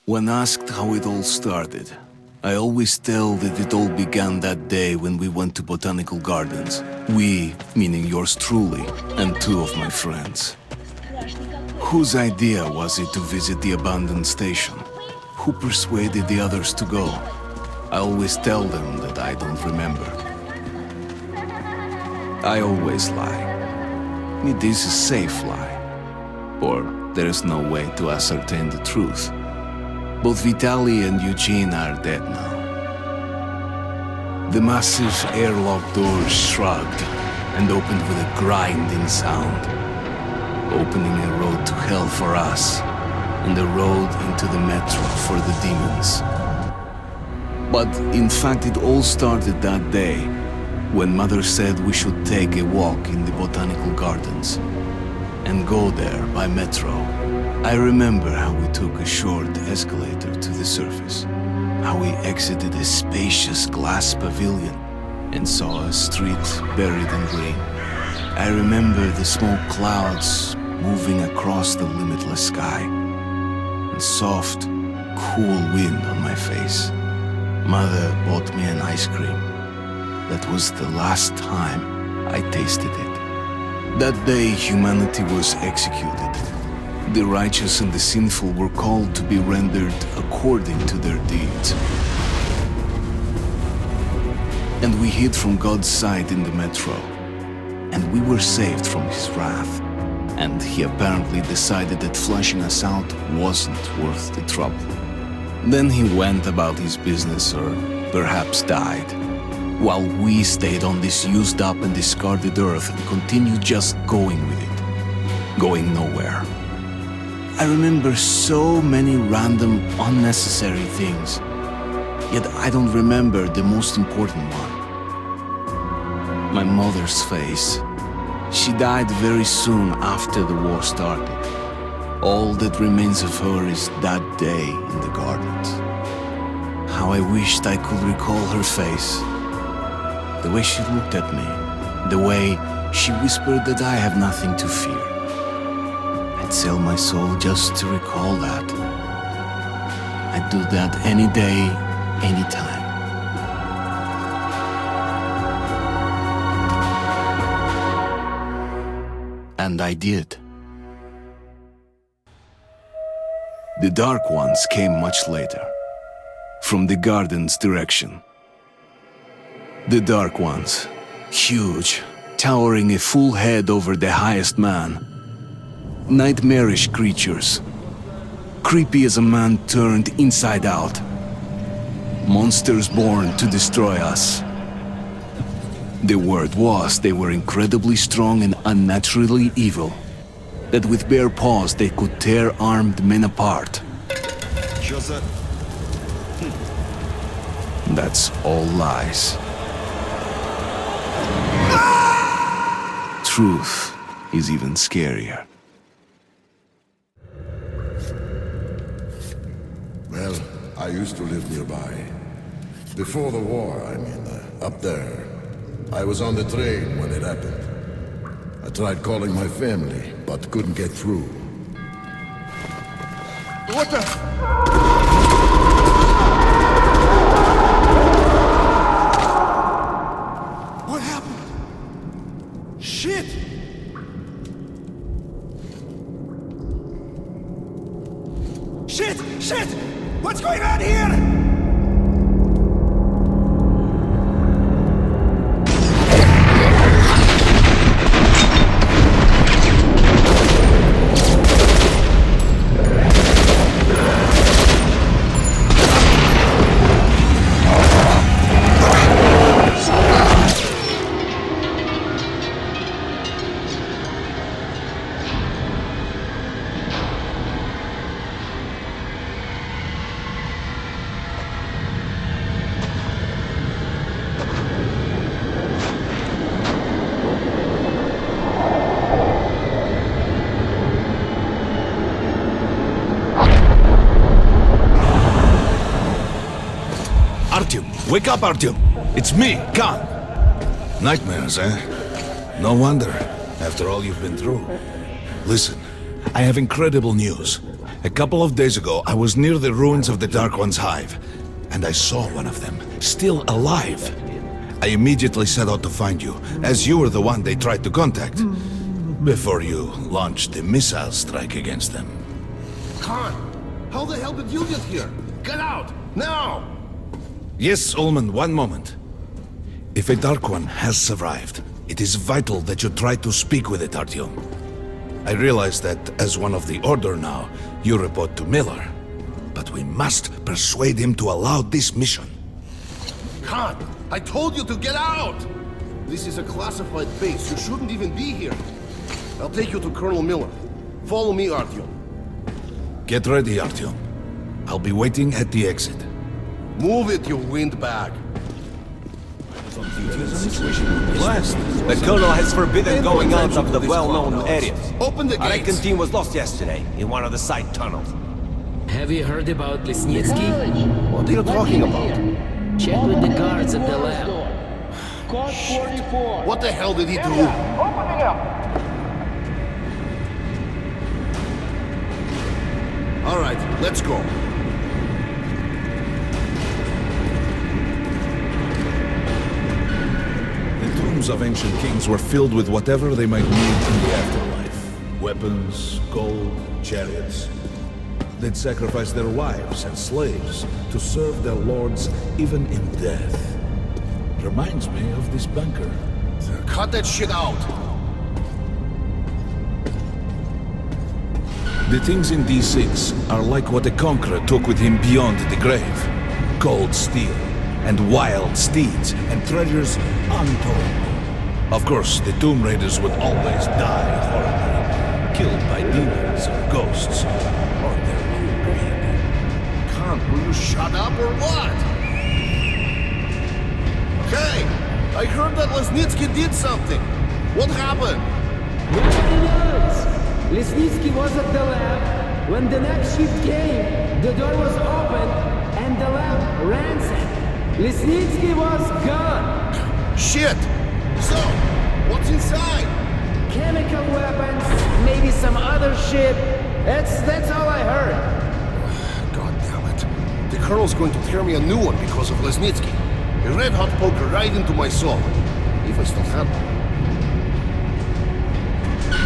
When asked how it all started, I always tell that it all began that day when we went to botanical gardens. We, meaning yours truly, and two of my friends. Whose idea was it to visit the abandoned station? Who persuaded the others to go? I always tell them that I don't remember. I always lie. It is a safe lie. Or there is no way to ascertain the truth. Both Vitaly and Eugene are dead now. The massive airlock doors shrugged and opened with a grinding sound, opening a road to hell for us and a road into the metro for the demons. But in fact, it all started that day when Mother said we should take a walk in the botanical gardens and go there by metro. I remember how we took a short escalator to the surface, how we exited a spacious glass pavilion and saw a street buried in green. I remember the smoke clouds moving across the limitless sky and soft, cool wind on my face. Mother bought me an ice cream. That was the last time I tasted it. That day, humanity was executed. The righteous and the sinful were called to be rendered according to their deeds. And we hid from God's sight in the metro. And we were saved from his wrath. And he apparently decided that flushing us out wasn't worth the trouble. Then he went about his business, or perhaps died, while we stayed on this used up and discarded earth and continued just going with it, going nowhere. I remember so many random, unnecessary things, yet I don't remember the most important one. My mother's face. She died very soon after the war started. All that remains of her is that day in the gardens. How I wished I could recall her face. The way she looked at me, the way she whispered that I have nothing to fear. I'd sell my soul just to recall that. I'd do that any day, any time. And I did. The Dark Ones came much later, from the garden's direction. The Dark Ones, huge, towering a full head over the highest man. Nightmarish creatures, creepy as a man turned inside out. Monsters born to destroy us. The word was they were incredibly strong and unnaturally evil, that with bare paws they could tear armed men apart. That's all lies. Truth is even scarier. Well, I used to live nearby. Before the war, up there. I was on the train when it happened. I tried calling my family, but couldn't get through. What the? What happened? Shit! Shit! Shit! What's going on here? Artyom! Wake up, Artyom! It's me, Khan! Nightmares, eh? No wonder, after all you've been through. Listen, I have incredible news. A couple of days ago, I was near the ruins of the Dark One's hive, and I saw one of them, still alive. I immediately set out to find you, as you were the one they tried to contact, before you launched the missile strike against them. Khan, how the hell did you get here? Get out, now! Yes, Ullman, one moment. If a Dark One has survived, it is vital that you try to speak with it, Artyom. I realize that, as one of the Order now, you report to Miller. But we must persuade him to allow this mission. Khan, I told you to get out! This is a classified base. You shouldn't even be here. I'll take you to Colonel Miller. Follow me, Artyom. Get ready, Artyom. I'll be waiting at the exit. Move it, you windbag. Blast! The Colonel has forbidden going out of the well-known areas. Open the Our gates! Recon team was lost yesterday in one of the side tunnels. Have you heard about Lesnitsky? What are you talking about? Check with the guards at the lab. What the hell did he do? All right, let's go. The tombs of ancient kings were filled with whatever they might need in the afterlife. Weapons, gold, chariots. They'd sacrifice their wives and slaves to serve their lords even in death. Reminds me of this bunker. Cut that shit out! The things in D6 are like what a conqueror took with him beyond the grave. Gold steel, and wild steeds, and treasures untold. Of course, the Tomb Raiders would always die horribly, killed by demons or ghosts, or their own greed. Khan, will you shut up or what? Hey! I heard that Lesnitsky did something! What happened? Nobody knows. Lesnitsky was at the lab. When the next shift came, the door was open and the lab ransacked. Lesnitsky was gone. Shit! So, what's inside? Chemical weapons, maybe some other shit. That's all I heard. God damn it. The Colonel's going to tear me a new one because of Lesnitsky. A red-hot poker right into my soul. If I still have one.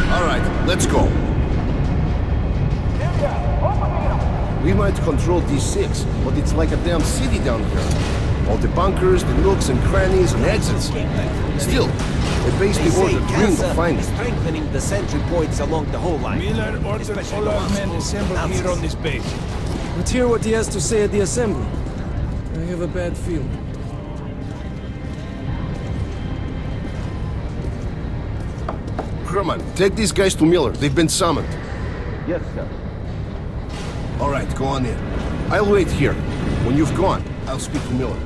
Alright, let's go. We might control D6, but it's like a damn city down here. All the bunkers, the nooks and crannies and exits. Still, a base the order dream to find it. Strengthening the sentry points along the whole line. Miller ordered all our men assembled here on this base. Let's hear what he has to say at the assembly. I have a bad feeling. Herman, take these guys to Miller. They've been summoned. Yes, sir. All right, go on in. I'll wait here. When you've gone, I'll speak to Miller.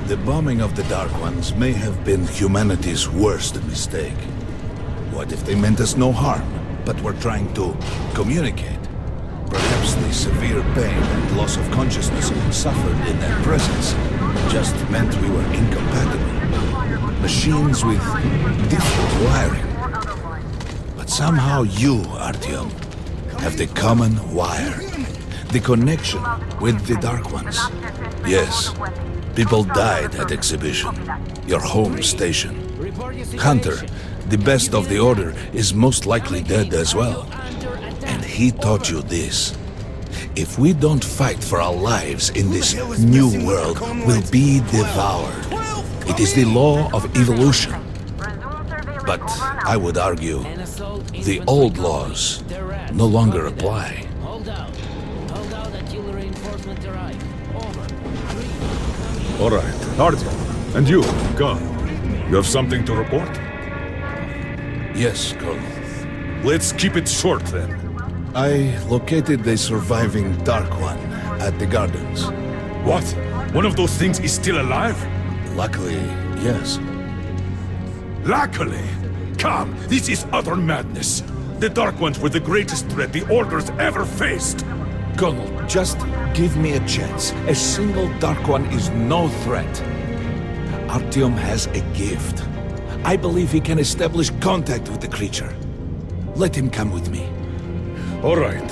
The bombing of the Dark Ones may have been humanity's worst mistake. What if they meant us no harm, but were trying to communicate? Perhaps the severe pain and loss of consciousness suffered in their presence just meant we were incompatible. Machines with different wiring. But somehow you, Artyom, have the common wire. The connection with the Dark Ones. Yes, people died at Exhibition, your home station. Hunter, the best of the Order, is most likely dead as well. And he taught you this. If we don't fight for our lives in this new world, we'll be devoured. It is the law of evolution. But I would argue the old laws no longer apply. Hold out. Hold out until the reinforcements arrive. Over. All right, Artyom. And you, Khan. You have something to report? Yes, Colonel. Let's keep it short then. I located the surviving Dark One at the gardens. What? One of those things is still alive? Luckily, yes. Luckily! Come, this is utter madness. The Dark Ones were the greatest threat the Order's ever faced. Colonel, just give me a chance. A single Dark One is no threat. Artyom has a gift. I believe he can establish contact with the creature. Let him come with me. All right.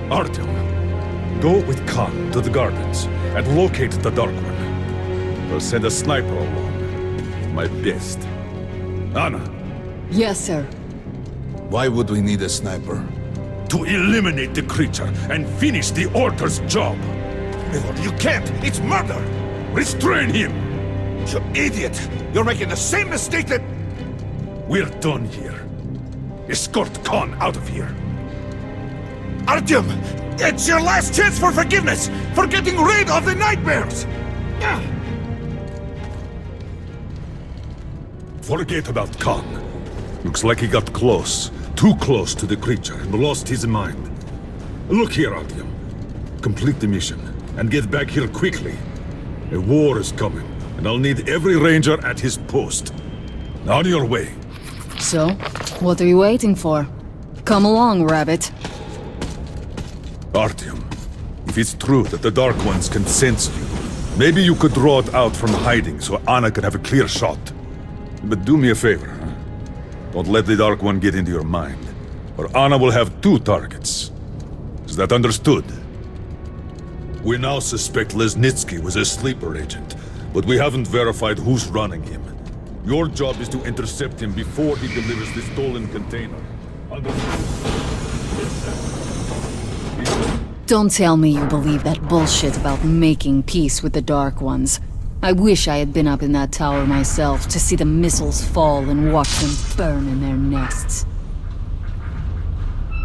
Artyom, go with Khan to the gardens and locate the Dark One. I'll send a sniper along. My best. Anna, Yes, sir. Why would we need a sniper? to eliminate the creature and finish the Order's job. Milord, you can't! It's murder! Restrain him! You idiot! You're making the same mistake that... We're done here. Escort Khan out of here. Artyom! It's your last chance for forgiveness! For getting rid of the nightmares! Forget about Khan. Looks like he got close. Too close to the creature and lost his mind. Look here, Artyom. Complete the mission and get back here quickly. A war is coming, and I'll need every ranger at his post. On your way. So, what are you waiting for? Come along, Rabbit. Artyom, if it's true that the Dark Ones can sense you, maybe you could draw it out from hiding so Anna can have a clear shot. But do me a favor, huh? Don't let the Dark One get into your mind, or Anna will have 2 targets. Is that understood? We now suspect Lesnitsky was a sleeper agent, but we haven't verified who's running him. Your job is to intercept him before he delivers the stolen container. Don't tell me you believe that bullshit about making peace with the Dark Ones. I wish I had been up in that tower myself to see the missiles fall and watch them burn in their nests.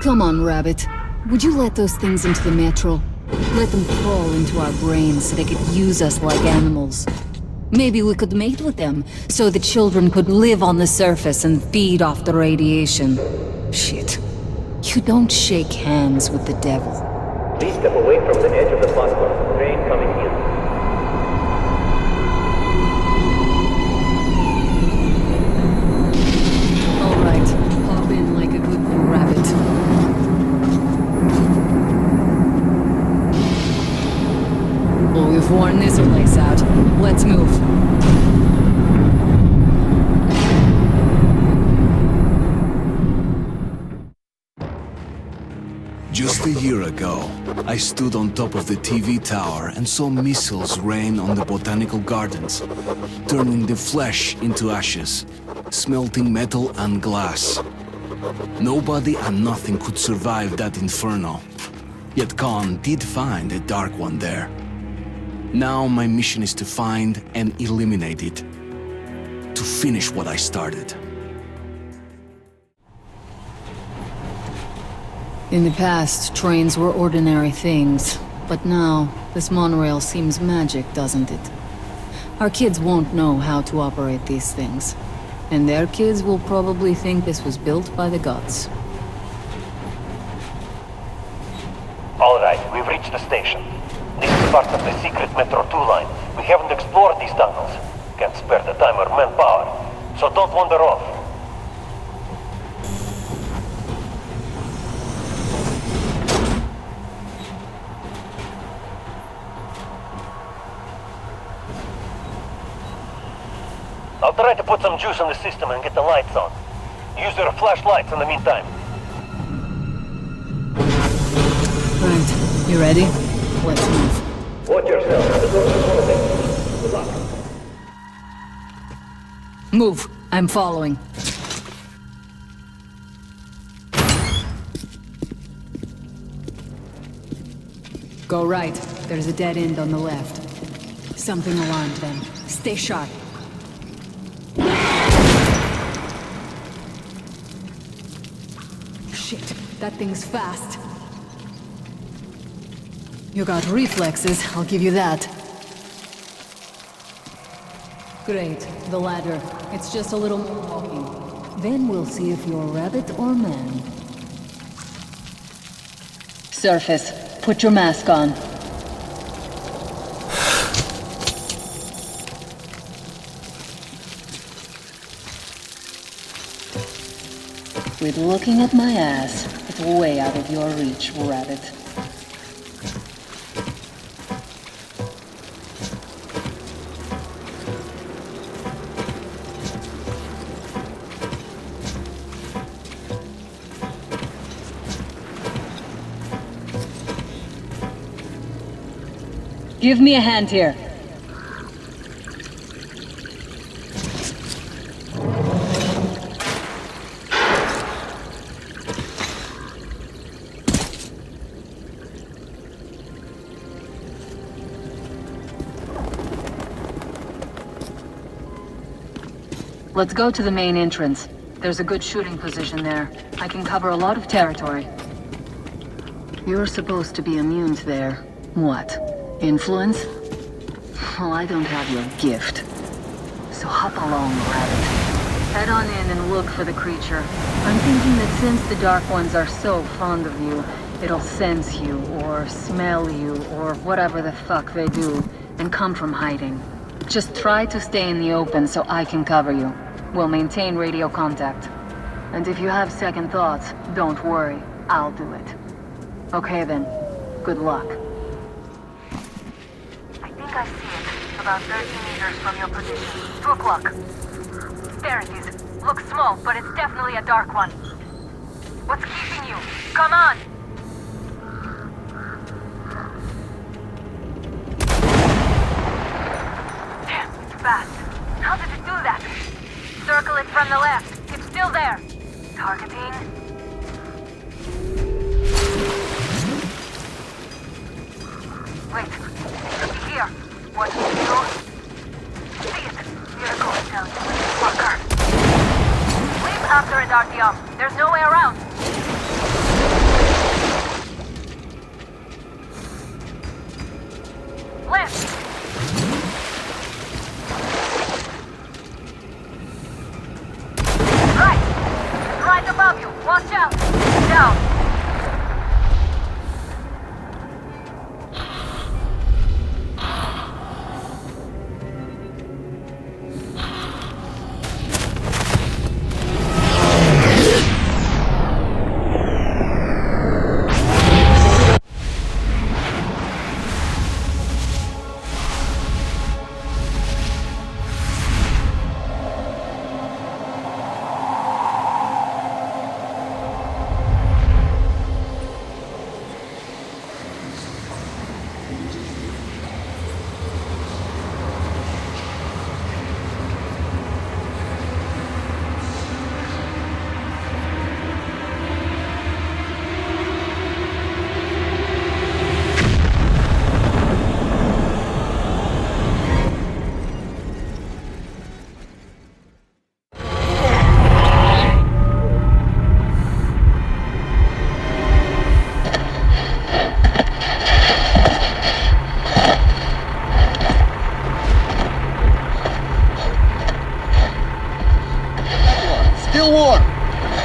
Come on, Rabbit. Would you let those things into the metro? Let them crawl into our brains so they could use us like animals. Maybe we could mate with them, so the children could live on the surface and feed off the radiation. Shit. You don't shake hands with the devil. Please step away from the edge of the platform. Train coming in. Alright, hop in like a good little rabbit. Well, we've worn this place out. Let's move. Just a year ago, I stood on top of the TV tower and saw missiles rain on the botanical gardens, turning the flesh into ashes, smelting metal and glass. Nobody and nothing could survive that inferno. Yet Khan did find a Dark One there. Now my mission is to find and eliminate it, to finish what I started. In the past, trains were ordinary things, but now, this monorail seems magic, doesn't it? Our kids won't know how to operate these things, and their kids will probably think this was built by the gods. All right, we've reached the station. This is part of the secret Metro 2 line. We haven't explored these tunnels. Can't spare the time or manpower, so don't wander off. I'll try to put some juice in the system and get the lights on. Use your flashlights in the meantime. Right, you ready? Let's move. Watch yourself. The doors are closing. Good luck. Move. I'm following. Go right. There's a dead end on the left. Something alarmed them. Stay sharp. Shit, that thing's fast. You got reflexes, I'll give you that. Great, the ladder. It's just a little more walking. Then we'll see if you're rabbit or man. Surface, put your mask on. Quit looking at my ass. It's way out of your reach, rabbit. Give me a hand here. Let's go to the main entrance. There's a good shooting position there. I can cover a lot of territory. You're supposed to be immune to their... what? Influence? Well, I don't have your gift. So hop along, rabbit. Head on in and look for the creature. I'm thinking that since the Dark Ones are so fond of you, it'll sense you, or smell you, or whatever the fuck they do, and come from hiding. Just try to stay in the open so I can cover you. We'll maintain radio contact. And if you have second thoughts, don't worry. I'll do it. Okay then. Good luck. I think I see it. About 30 meters from your position. 2 o'clock. There it is. Looks small, but it's definitely a dark one. What's keeping you? Come on! Damn, it's fast. How did it do that? Circle it from the left. It's still there. Targeting. Wait. Could be here. What do you do? See it. Here it goes down. Fucker. Leap after it, Artyom. There's no way around. Left. Right above you. Watch out. Down.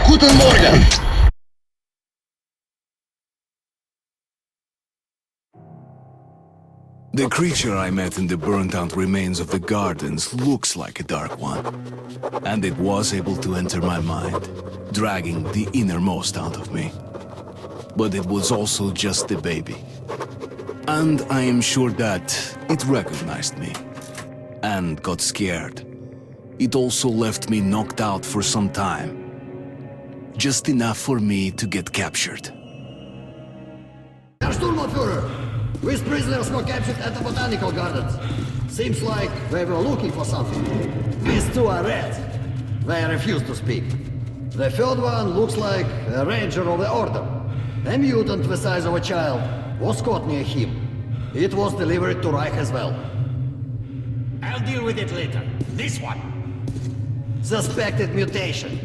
Guten Morgen! The creature I met in the burnt-out remains of the gardens looks like a dark one. And it was able to enter my mind, dragging the innermost out of me. But it was also just a baby. And I am sure that it recognized me. And got scared. It also left me knocked out for some time. Just enough for me to get captured. Herr Sturmbannführer, these prisoners were captured at the botanical gardens. Seems like they were looking for something. These two are rats. They refuse to speak. The third one looks like a ranger of the order. A mutant the size of a child was caught near him. It was delivered to Reich as well. I'll deal with it later. This one. Suspected mutation.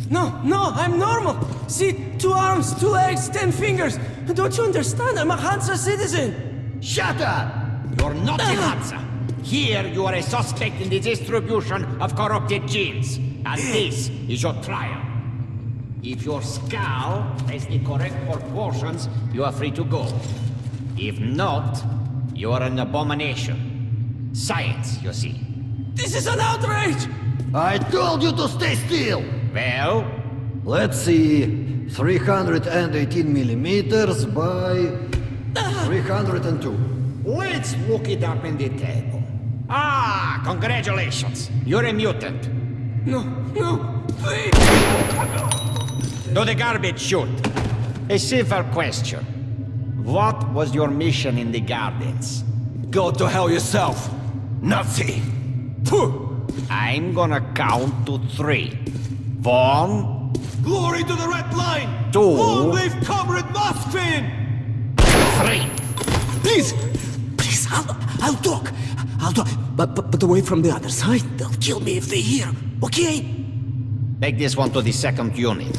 No, I'm normal. See, 2 arms, 2 legs, 10 fingers. Don't you understand? I'm a Hansa citizen. Shut up! You're not a Hansa. Here you are a suspect in the distribution of corrupted genes. And this is your trial. If your skull has the correct proportions, you are free to go. If not, you are an abomination. Science, you see. This is an outrage! I told you to stay still! Well? Let's see... 318 millimeters by... 302. Let's look it up in the table. Ah, congratulations. You're a mutant. No, please! To the garbage chute. A simple question. What was your mission in the gardens? Go to hell yourself, Nazi! I'm gonna count to 3. 1... Glory to the Red Line! 2... Long live Comrade Moskvin! 3... Please! Please, I'll talk. I'll talk. But away from the other side. They'll kill me if they hear. Okay? Take this one to the 2nd unit.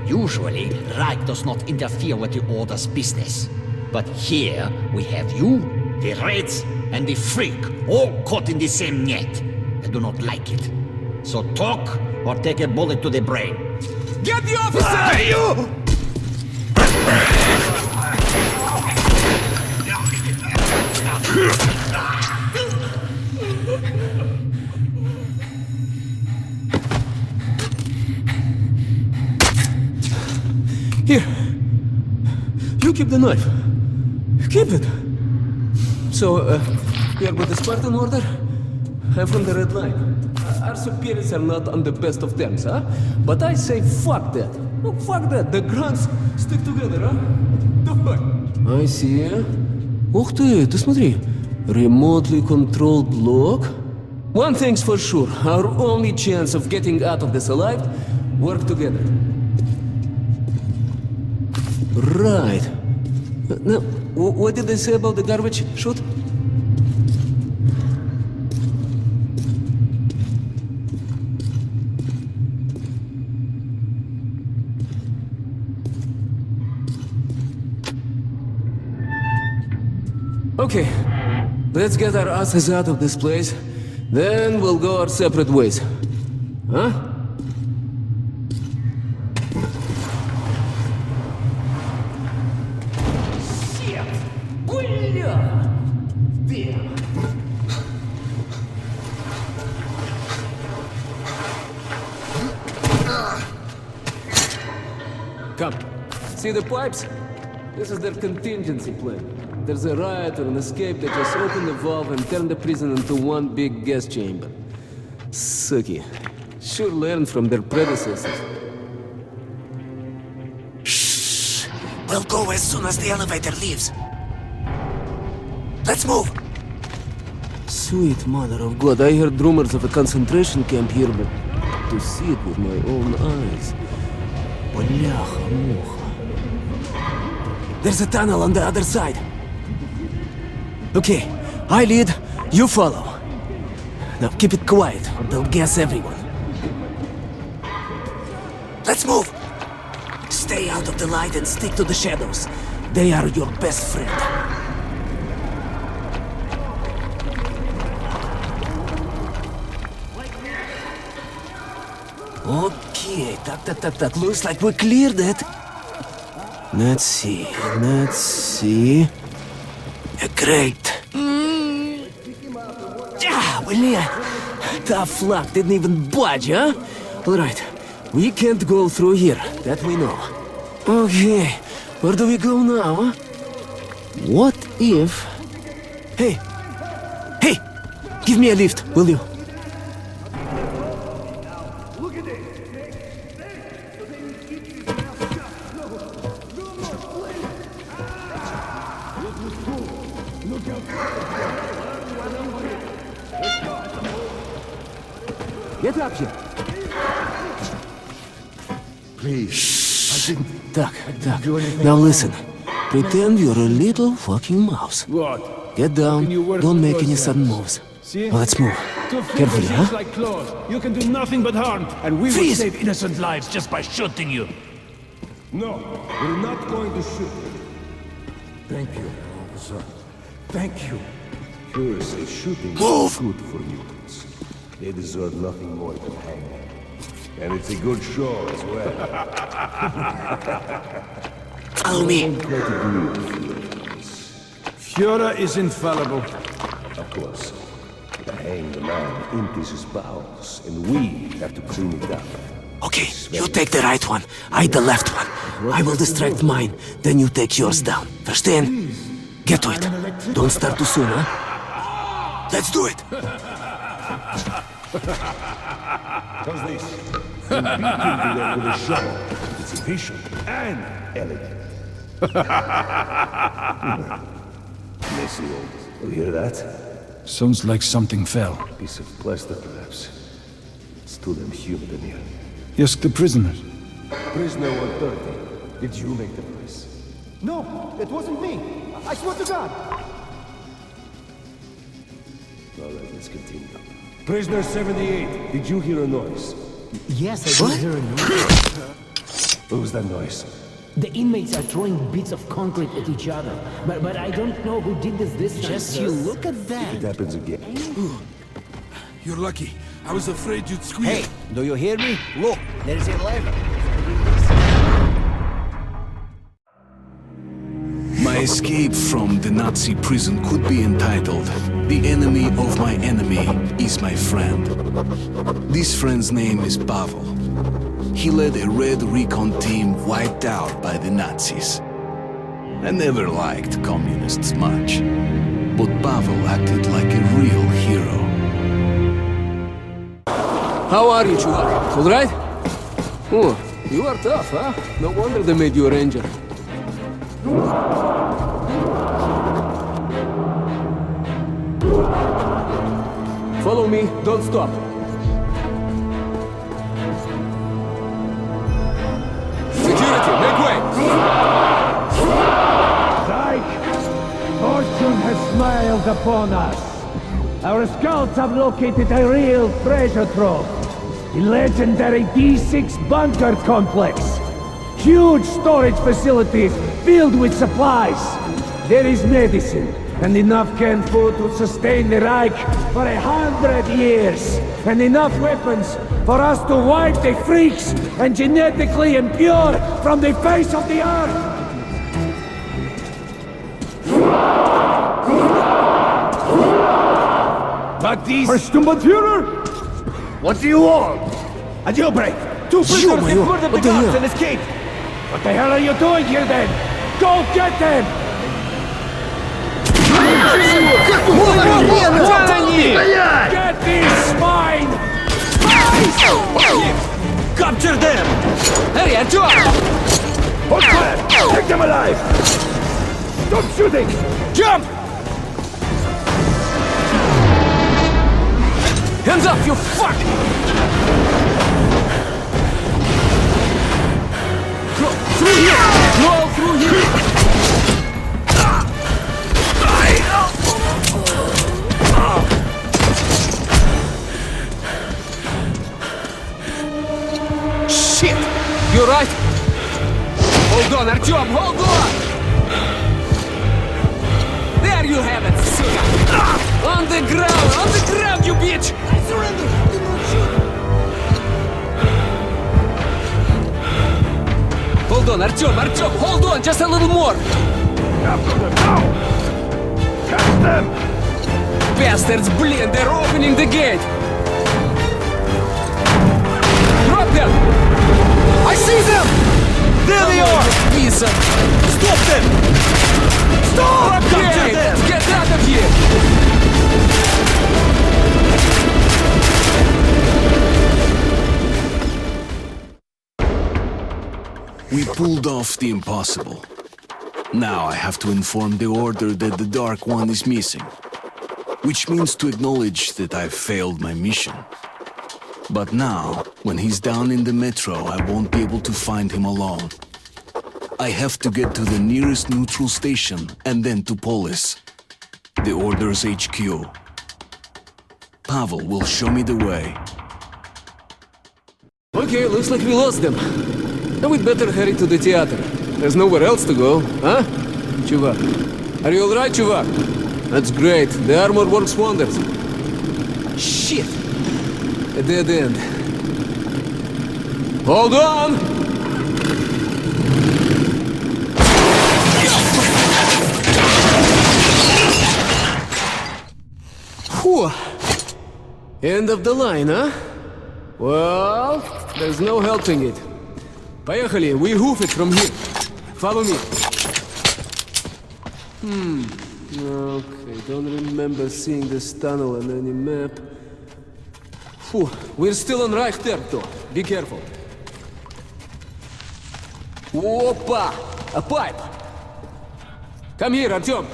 Usually, Reich does not interfere with the Order's business. But here, we have you, the Reds, and the Freak, all caught in the same net. I do not like it. So talk, or take a bullet to the brain. Get the officer! You! Here. You keep the knife. Keep it. So, you're with the Spartan Order? I'm from the Red Line. Our superiors are not on the best of terms, huh? But I say fuck that. Oh, fuck that. The grunts stick together, huh? Давай. I see. Ух ты, ты смотри. Remotely controlled lock. One thing's for sure. Our only chance of getting out of this alive, work together. Right. Now, what did they say about the garbage chute? Okay, let's get our asses out of this place. Then we'll go our separate ways. Huh? Shit! Бля! Damn! Come. See the pipes? This is their contingency plan. There's a riot or an escape, they just open the valve and turn the prison into one big gas chamber. Sucky. Sure learned from their predecessors. Shh! We'll go as soon as the elevator leaves. Let's move! Sweet mother of God, I heard rumors of a concentration camp here, but to see it with my own eyes. Бляха-муха. There's a tunnel on the other side. Okay, I lead, you follow. Now keep it quiet, or they'll gas everyone. Let's move! Stay out of the light and stick to the shadows. They are your best friend. Okay, так. Looks like we cleared it. Let's see. Great. Yeah, бля. Tough luck, didn't even budge, huh? All right, we can't go through here, that we know. Okay, where do we go now, huh? What if... Hey! Give me a lift, will you? Get up here. Please, I didn't... Так. Now listen. Pretend you're a little fucking mouse. What? Get down. Don't make any sudden moves. See? Now let's move. Carefully, huh? Like claws. You can do nothing but harm, and we will Freeze! save innocent lives just by shooting you. No, we're not going to shoot. Thank you, officer. Thank you. Sure say shooting is good for mutants. They deserve nothing more than hanging. And it's a good show as well. Follow me. Führer is infallible. Of course. The hanged man empties his bowels, and we have to clean it up. Okay, you take the right one. I the left one. I will distract mine. Then you take yours down. Verstehen? Get to it. Don't start too soon, huh? Let's do it. How's this? You beat him to death with a shovel. It's efficient and elegant. Messy old. You hear that? Sounds like something fell. Piece of plaster, perhaps. It's too damn humid in here. Ask the prisoners. Prisoner 130. Did you make the noise? No, it wasn't me. I swear to God. All right, let's continue. Prisoner 78. Did you hear a noise? Yes, I did hear a noise. What was that noise? The inmates are throwing bits of concrete at each other, but I don't know who did this time. Just you look at that. If it happens again. You're lucky. I was afraid you'd squeal. Hey, do you hear me? Look, there's a lever. My escape from the Nazi prison could be entitled "The enemy of my enemy is my friend." This friend's name is Pavel. He led a red recon team wiped out by the Nazis. I never liked communists much, but Pavel acted like a real hero. How are you, Chuvak? All right? Oh, you are tough, huh? No wonder they made you a ranger. Follow me, don't stop. Security, make way! Dyke! Fortune has smiled upon us. Our scouts have located a real treasure trove. The legendary D6 bunker complex. Huge storage facilities filled with supplies. There is medicine and enough canned food to sustain the Reich for 100 years. And enough weapons for us to wipe the freaks and genetically impure from the face of the earth. But these... Sturmbannführer! What do you want? A jailbreak! Two prisoners have murdered the guards and escaped! What the hell are you doing here then? Go get them! Get these swine! Capture them! Hurry, Artyom! Hold fire! Take them alive! Stop shooting! Jump! Hands up, you fuck! Go through here! Go through here! Shit! You right? Hold on, Artyom, hold on! There you have it, suka! On the ground, you bitch! I surrender! Do not shoot! Hold on, Artyom, hold on, just a little more! After them now! Catch them! Bastards, блин, they're opening the gate! Drop them! I see them! There they are! Piece of... Stop them! Stop! Okay, let's get out of here! We pulled off the impossible. Now I have to inform the Order that the Dark One is missing, which means to acknowledge that I've failed my mission. But now, when he's down in the metro, I won't be able to find him alone. I have to get to the nearest neutral station and then to Polis, the Order's HQ. Pavel will show me the way. Okay, looks like we lost them. Then we'd better hurry to the theater. There's nowhere else to go, huh? Chuvak. Are you alright, Chuvak? That's great. The armor works wonders. Shit! A dead end. Hold on! Whew. End of the line, huh? Well, there's no helping it. Поехали, we hoof it from here. Follow me. Okay, don't remember seeing this tunnel on any map. Whew, we're still on Reich territory. Be careful. Опа! A pipe! Come here, Artyom.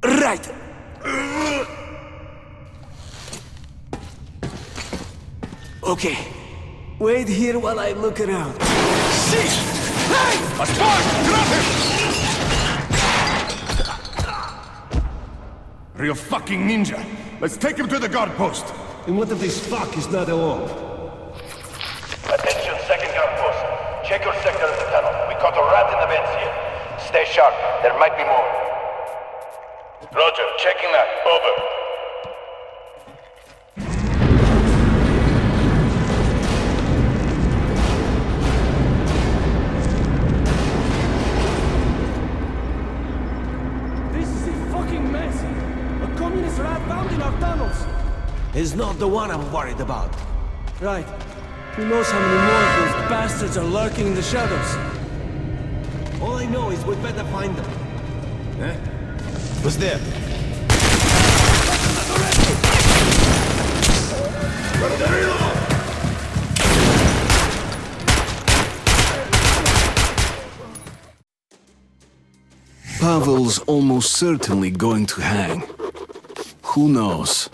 Right. Okay. Wait here while I look around. Shit! Hey! A spy! Grab him! Real fucking ninja. Let's take him to the guard post. And what if this fuck is not alone? Attention, second guard post. Check your sector of the tunnel. We caught a rat in the vents here. Stay sharp. There might be more. Roger, checking that. Over. This is a fucking mess. A communist rat found in our tunnels. Is not the one I'm worried about. Right. Who knows how many more of those bastards are lurking in the shadows? All I know is we'd better find them. Eh? What's there? Pavel's almost certainly going to hang. Who knows?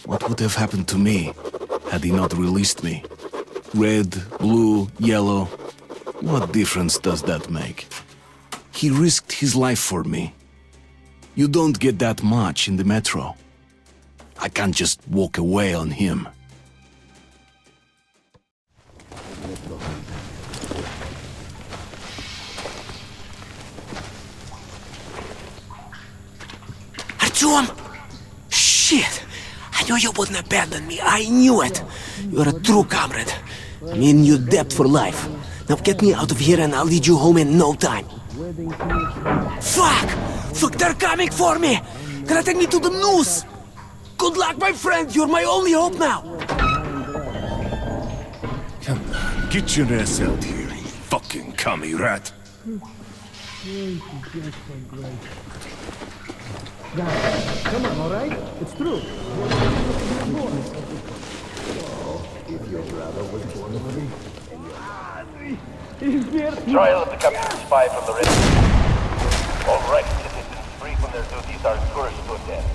What would have happened to me had he not released me? Red, blue, yellow. What difference does that make? He risked his life for me. You don't get that much in the metro. I can't just walk away on him. Artyom! Shit! I knew you wouldn't abandon me. I knew it. You're a true comrade. I'm in your debt for life. Now get me out of here and I'll lead you home in no time. Fuck! Fuck, they're coming for me! Gonna take me to the noose! Good luck, my friend! You're my only hope now! Come on, get your ass out here, you fucking commie rat. Come on, alright? It's true. If your brother was one of me. Trial of the captured spy from the Red. All right, citizens free from their duties are cursed to death.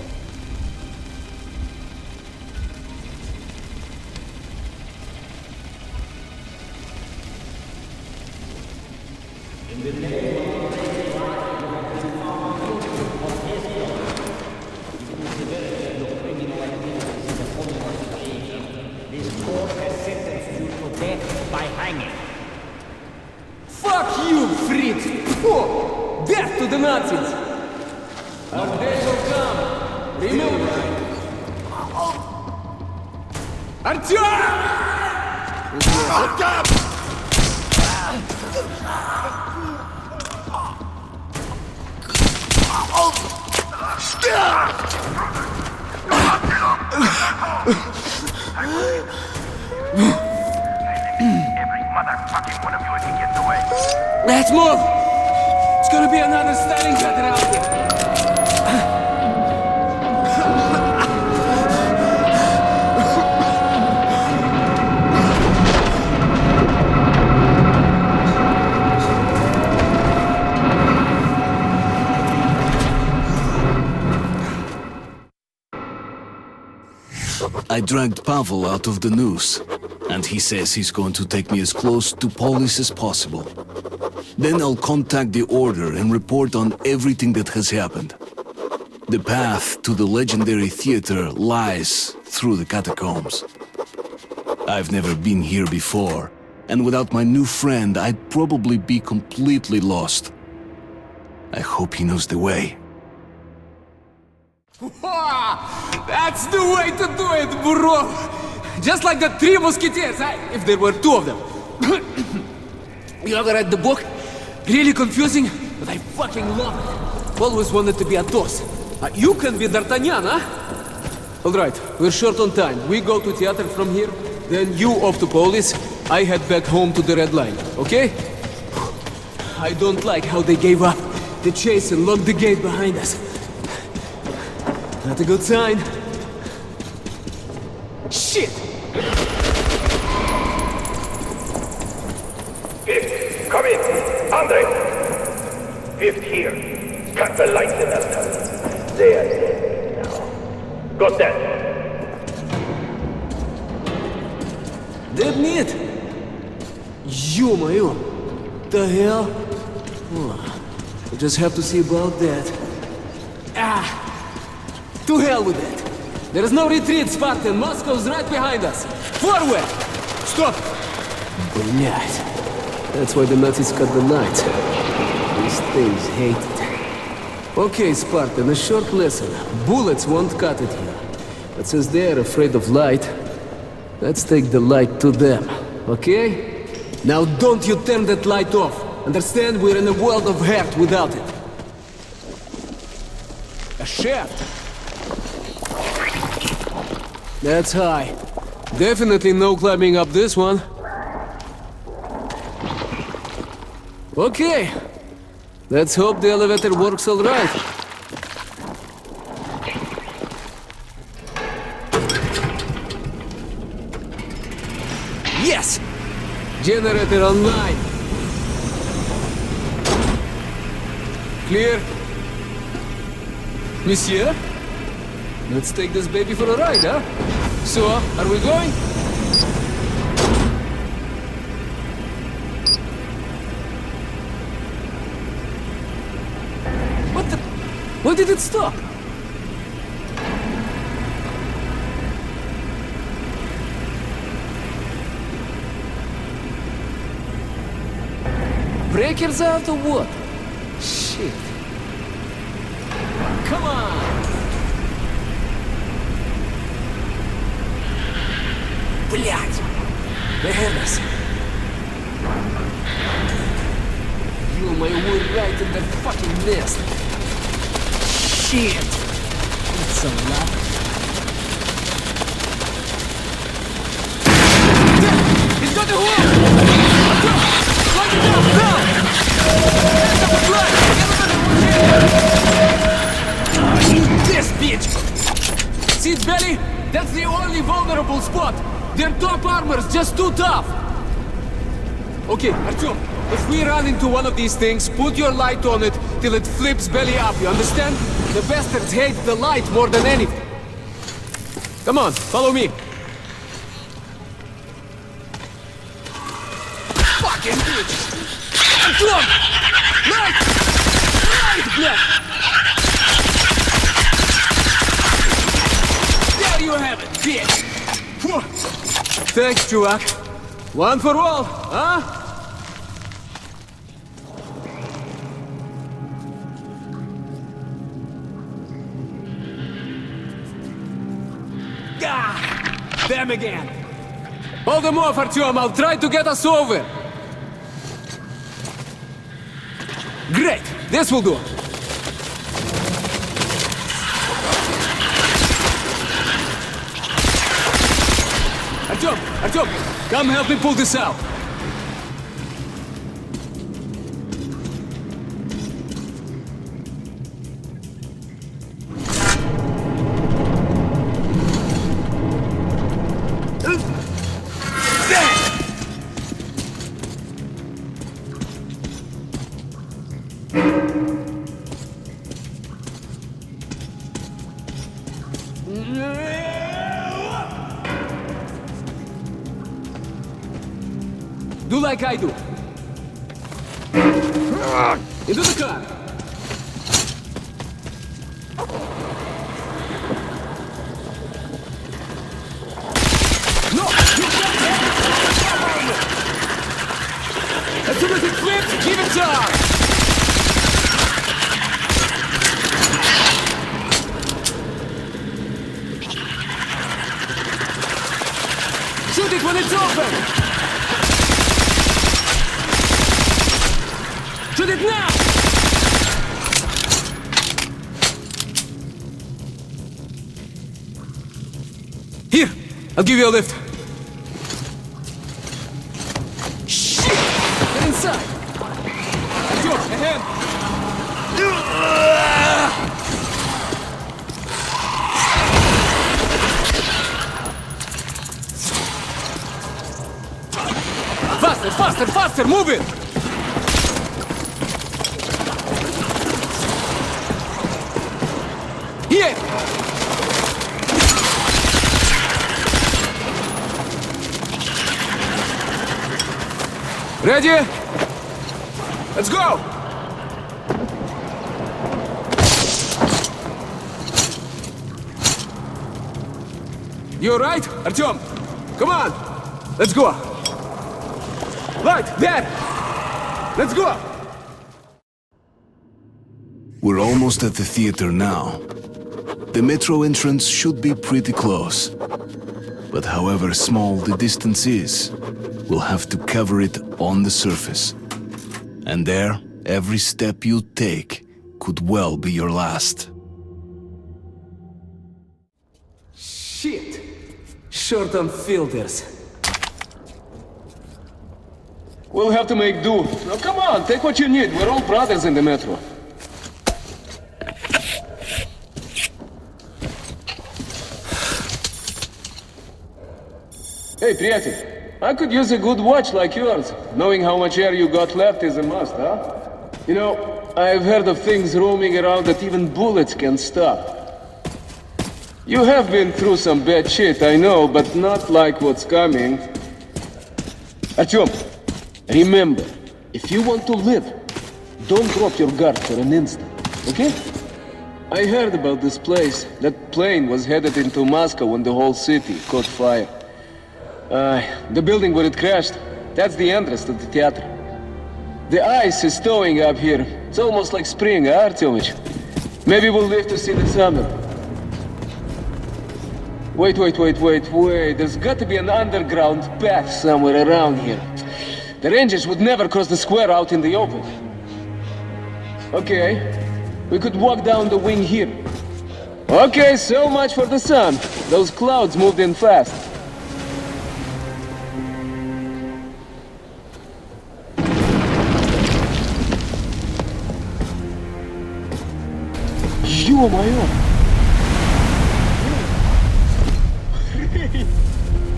In the name by hanging. Fuck you, Fritz! Oh, death to the Nazis! Our day will come. Remember. Artyom! Every motherfucking one of you if he gets away. Let's move! It's gonna be another Stalingrad out here. I dragged Pavel out of the noose, and he says he's going to take me as close to Polis as possible. Then I'll contact the Order and report on everything that has happened. The path to the legendary theater lies through the catacombs. I've never been here before, and without my new friend, I'd probably be completely lost. I hope he knows the way. That's the way to do it, bro! Just like the Three Musketeers, if there were two of them. You ever read the book? Really confusing, but I fucking love it. Always wanted to be Athos. You can be D'Artagnan, huh? Alright, we're short on time. We go to theater from here, then you off to Polis, I head back home to the Red Line, okay? I don't like how they gave up the chase and locked the gate behind us. Not a good sign. Shit! Fifth, come in. Andre! Fifth here. Cut the lights in that tunnel. They are dead now. Go stand. Dead meat? Ё-моё! The hell? Oh, I just have to see about that. To hell with it! There is no retreat, Spartan! Moscow's right behind us! Forward! Stop! Блять. That's why the Nazis cut the lights. These things hate it. Okay, Spartan, a short lesson. Bullets won't cut it here. But since they are afraid of light, let's take the light to them, okay? Now don't you turn that light off. Understand, we're in a world of hurt without it. A shaft. That's high. Definitely no climbing up this one. Okay. Let's hope the elevator works all right. Yes! Generator online. Clear? Monsieur? Let's take this baby for a ride, huh? So, are we going? What the... Why did it stop? Breakers out or what? Shit. Come on! Блять! They have us. Ё-моё, we're right in that fucking nest. Shit! That's a lot. He's got the wall! Lock it down! Down! There's a flag! This bitch! See its belly? That's the only vulnerable spot! Their top armor's just too tough! Okay, Artyom, if we run into one of these things, put your light on it till it flips belly up, you understand? The bastards hate the light more than anything. Come on, follow me. Fucking bitch! Artyom! Light! Light, блядь! There you have it, bitch! Thanks, чувак. One for all, huh? Them again. Hold them off, Artyom. I'll try to get us over. Great. This will do. Artyom, come help me pull this out. Do like I do. Into the car. No! As soon as it flips, give it charge! Shoot it when it's open! Shoot it now! Here! I'll give you a lift. Shit! Get inside! Artyom, ahead! faster, faster, move it! Here! Ready? Let's go! You alright, Artyom? Come on! Let's go! Right, there! Let's go! We're almost at the theater now. The metro entrance should be pretty close. But however small the distance is, we'll have to cover it on the surface. And there, every step you take could well be your last. Shit! Short on filters. We'll have to make do. Now come on, take what you need. We're all brothers in the metro. Hey, приятель, I could use a good watch like yours. Knowing how much air you got left is a must, huh? You know, I've heard of things roaming around that even bullets can stop. You have been through some bad shit, I know, but not like what's coming. Artyom, remember, if you want to live, don't drop your guard for an instant, okay? I heard about this place. That plane was headed into Moscow when the whole city caught fire. The building where it crashed, that's the entrance to the theater. The ice is thawing up here. It's almost like spring, huh, Artyomich? Maybe we'll live to see the summer. Wait. There's got to be an underground path somewhere around here. The Rangers would never cross the square out in the open. Okay, we could walk down the wing here. Okay, so much for the sun. Those clouds moved in fast. Ё-моё!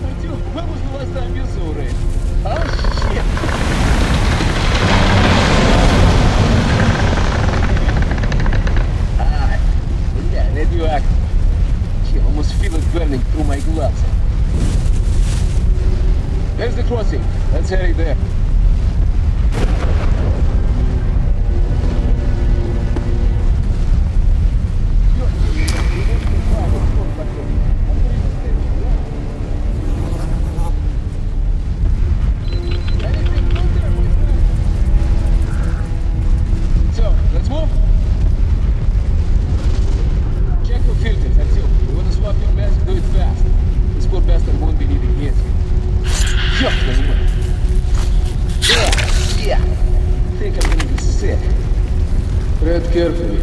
Artyom, when was the last time you saw rain? Oh, shit! Yeah, radioactive. I almost feel it burning through my gloves. There's the crossing. Let's head it there. Carefully.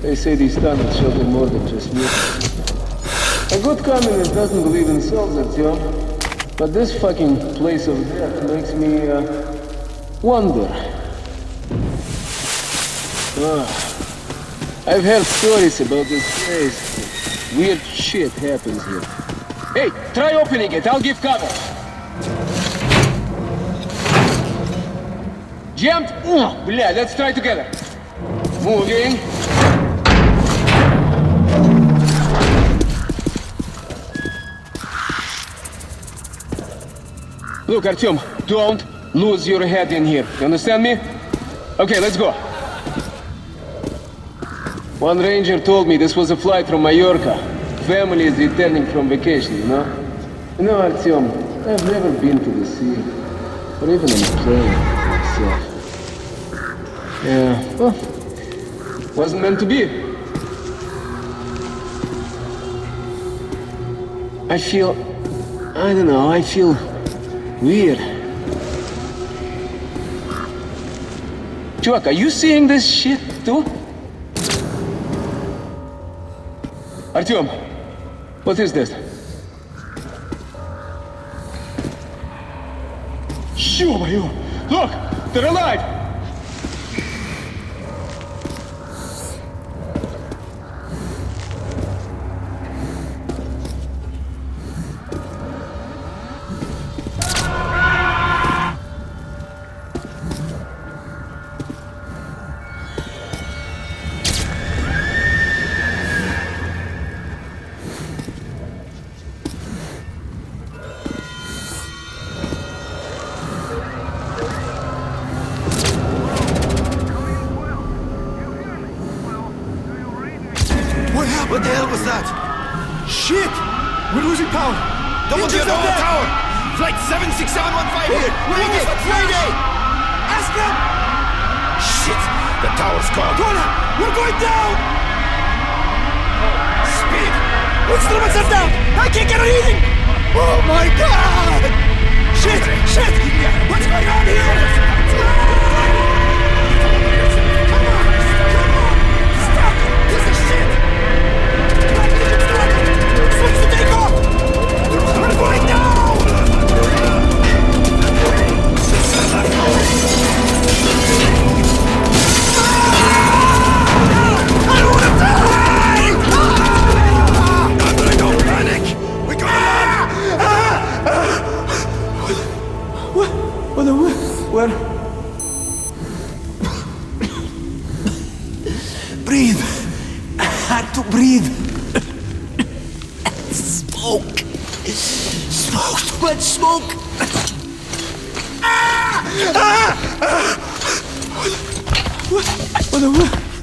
They say these tunnels shelter more than just me. A good communist doesn't believe in souls, Artyom. But this fucking place of death makes me, wonder. I've heard stories about this place. Weird shit happens here. Hey, try opening it, I'll give cover. Jammed? Bля, let's try together. Moving. Look, Artyom, don't lose your head in here. You understand me? Okay, let's go. One ranger told me this was a flight from Mallorca. Family is returning from vacation, you know? You know, Artyom, I've never been to the sea. Or even on a plane myself. Yeah, well, wasn't meant to be. I feel weird. Chuvak, are you seeing this shit too? Artyom, what is this? Ё-моё! Look! They're alive! We're losing power! Double the tower! Flight 76715 here! We're almost at Friday! Ask them! Shit! The tower's gone! Connor! We're going down! Speed! Instruments are down! I can't get a reading! Oh my god! Shit! Shit! What's going on here? Come on! Stop! This is shit! Switch to take off! We're going down! I don't wanna die! Don't panic! We gotta land! Where? Breathe! I had to breathe! Smoke! Smoke! Too much smoke!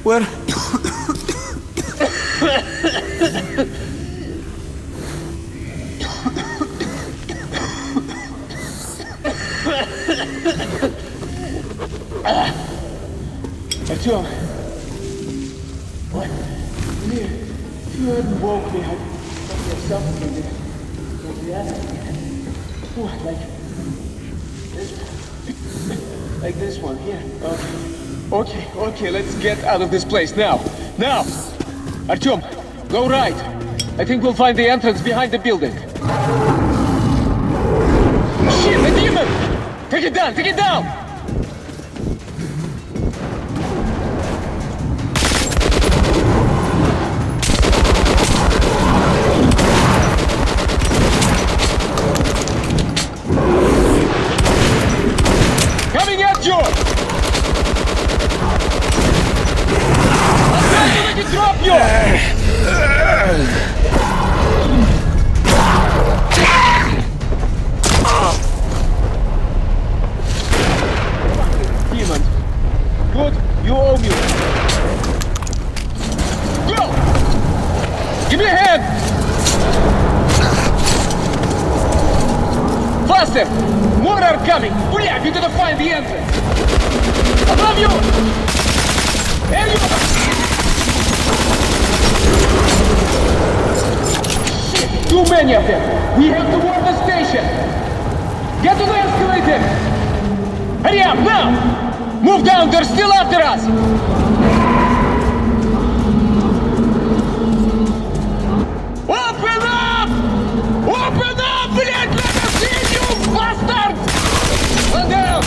Where? Artyom! What? If you hadn't woke me, I'd have suffocated. What, like this one, here. Okay, let's get out of this place now. Now! Artyom, go right. I think we'll find the entrance behind the building. Shit, the demon! Take it down, take it down! Coming at you! I'm trying to make it drop you! Demon. Good, you owe me. Go! Give me a hand! Faster! More are coming! Booyah! You gotta find the entrance! Above you! There you are! Shit! Too many of them! We have to warn the station! Get to the escalator! Hurry up, now! Move down, they're still after us! Open up! Open up! Блядь, let us see you, bastard! One down!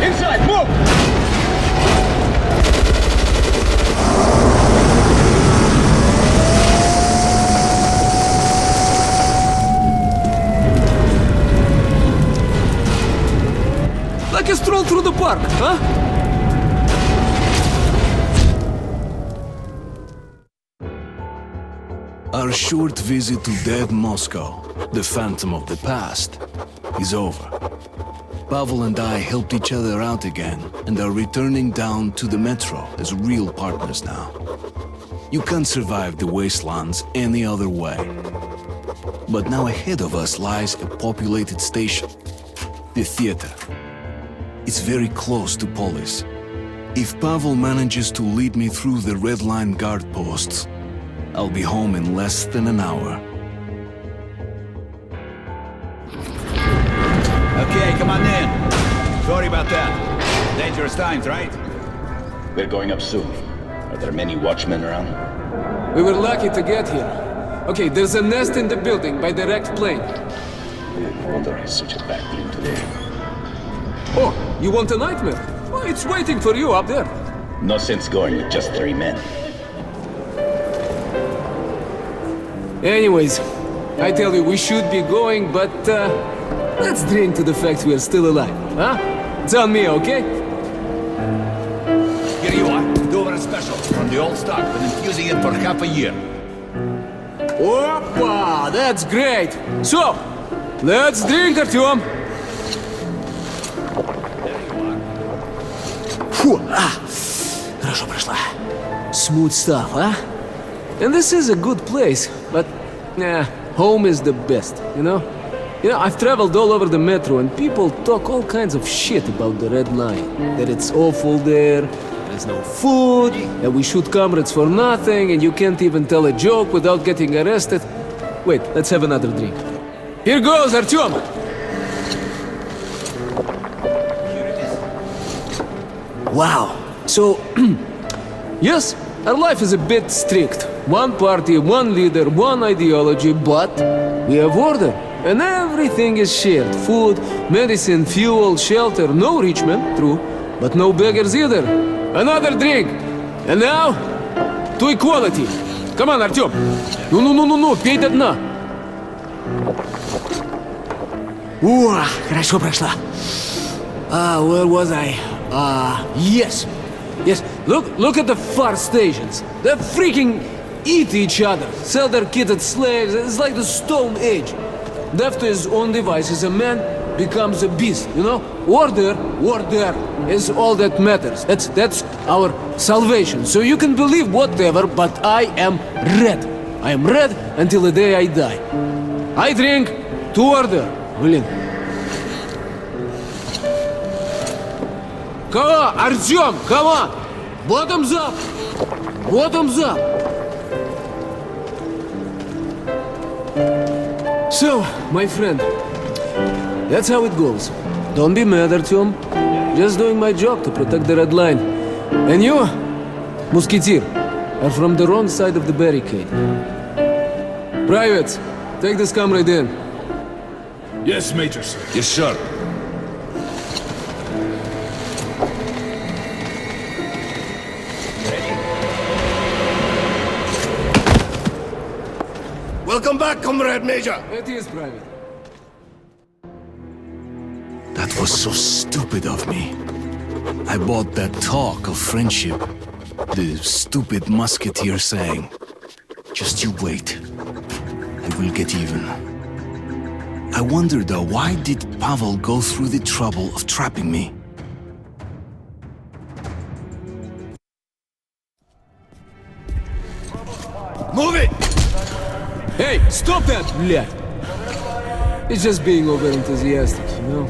Inside, move! Like a stroll through the park, huh? Our short visit to dead Moscow, the phantom of the past, is over. Pavel and I helped each other out again and are returning down to the metro as real partners now. You can't survive the wastelands any other way. But now ahead of us lies a populated station, the theater. It's very close to Polis. If Pavel manages to lead me through the red line guard posts, I'll be home in less than an hour. Okay, come on in. Sorry about that. Dangerous times, right? We're going up soon. Are there many watchmen around? We were lucky to get here. Okay, there's a nest in the building by the wrecked plane. No wonder it's such a bad plane today. Oh, you want a nightmare? Well, it's waiting for you up there. No sense going with just 3 men. Anyways, I tell you, we should be going, but let's drink to the fact we are still alive, huh? It's on me, okay? Here you are. Do over a special. the old stock, been infusing it for half a year. Опа! That's great! So, let's drink, Artyom! Фу, хорошо прошла. Smooth stuff, huh? And this is a good place, but home is the best, you know? I've traveled all over the metro and people talk all kinds of shit about the Red Line. That it's awful there, there's no food, that we shoot comrades for nothing, and you can't even tell a joke without getting arrested. Wait, let's have another drink. Here goes, Artyom! Wow. So, yes, our life is a bit strict. One party, one leader, one ideology, but we have order. And everything is shared. Food, medicine, fuel, shelter. No rich men, true, but no beggars either. Another drink. And now, to equality. Come on, Artyom. Ну, пей до дна. Хорошо прошла. Where was I? Yes. Look at the far stations. They freaking eat each other, sell their kids as slaves. It's like the Stone Age. Left to his own devices, a man becomes a beast, you know? Order is all that matters. That's our salvation. So you can believe whatever, but I am red. I am red until the day I die. I drink to order. Блин. Come on, Artyom, come on! Bottoms up! Bottoms up! So, my friend, that's how it goes. Don't be mad, Artyom. Just doing my job to protect the Red Line. And you, Musketeer, are from the wrong side of the barricade. Privates, take this comrade in. Yes, Major, sir. Yes, sir. Welcome back, Comrade Major! It is, Private. That was so stupid of me. I bought that talk of friendship. The stupid musketeer saying, "Just you wait. I will get even." I wonder though, why did Pavel go through the trouble of trapping me? Move it! Hey, stop that, блядь! It's just being over-enthusiastic, you know?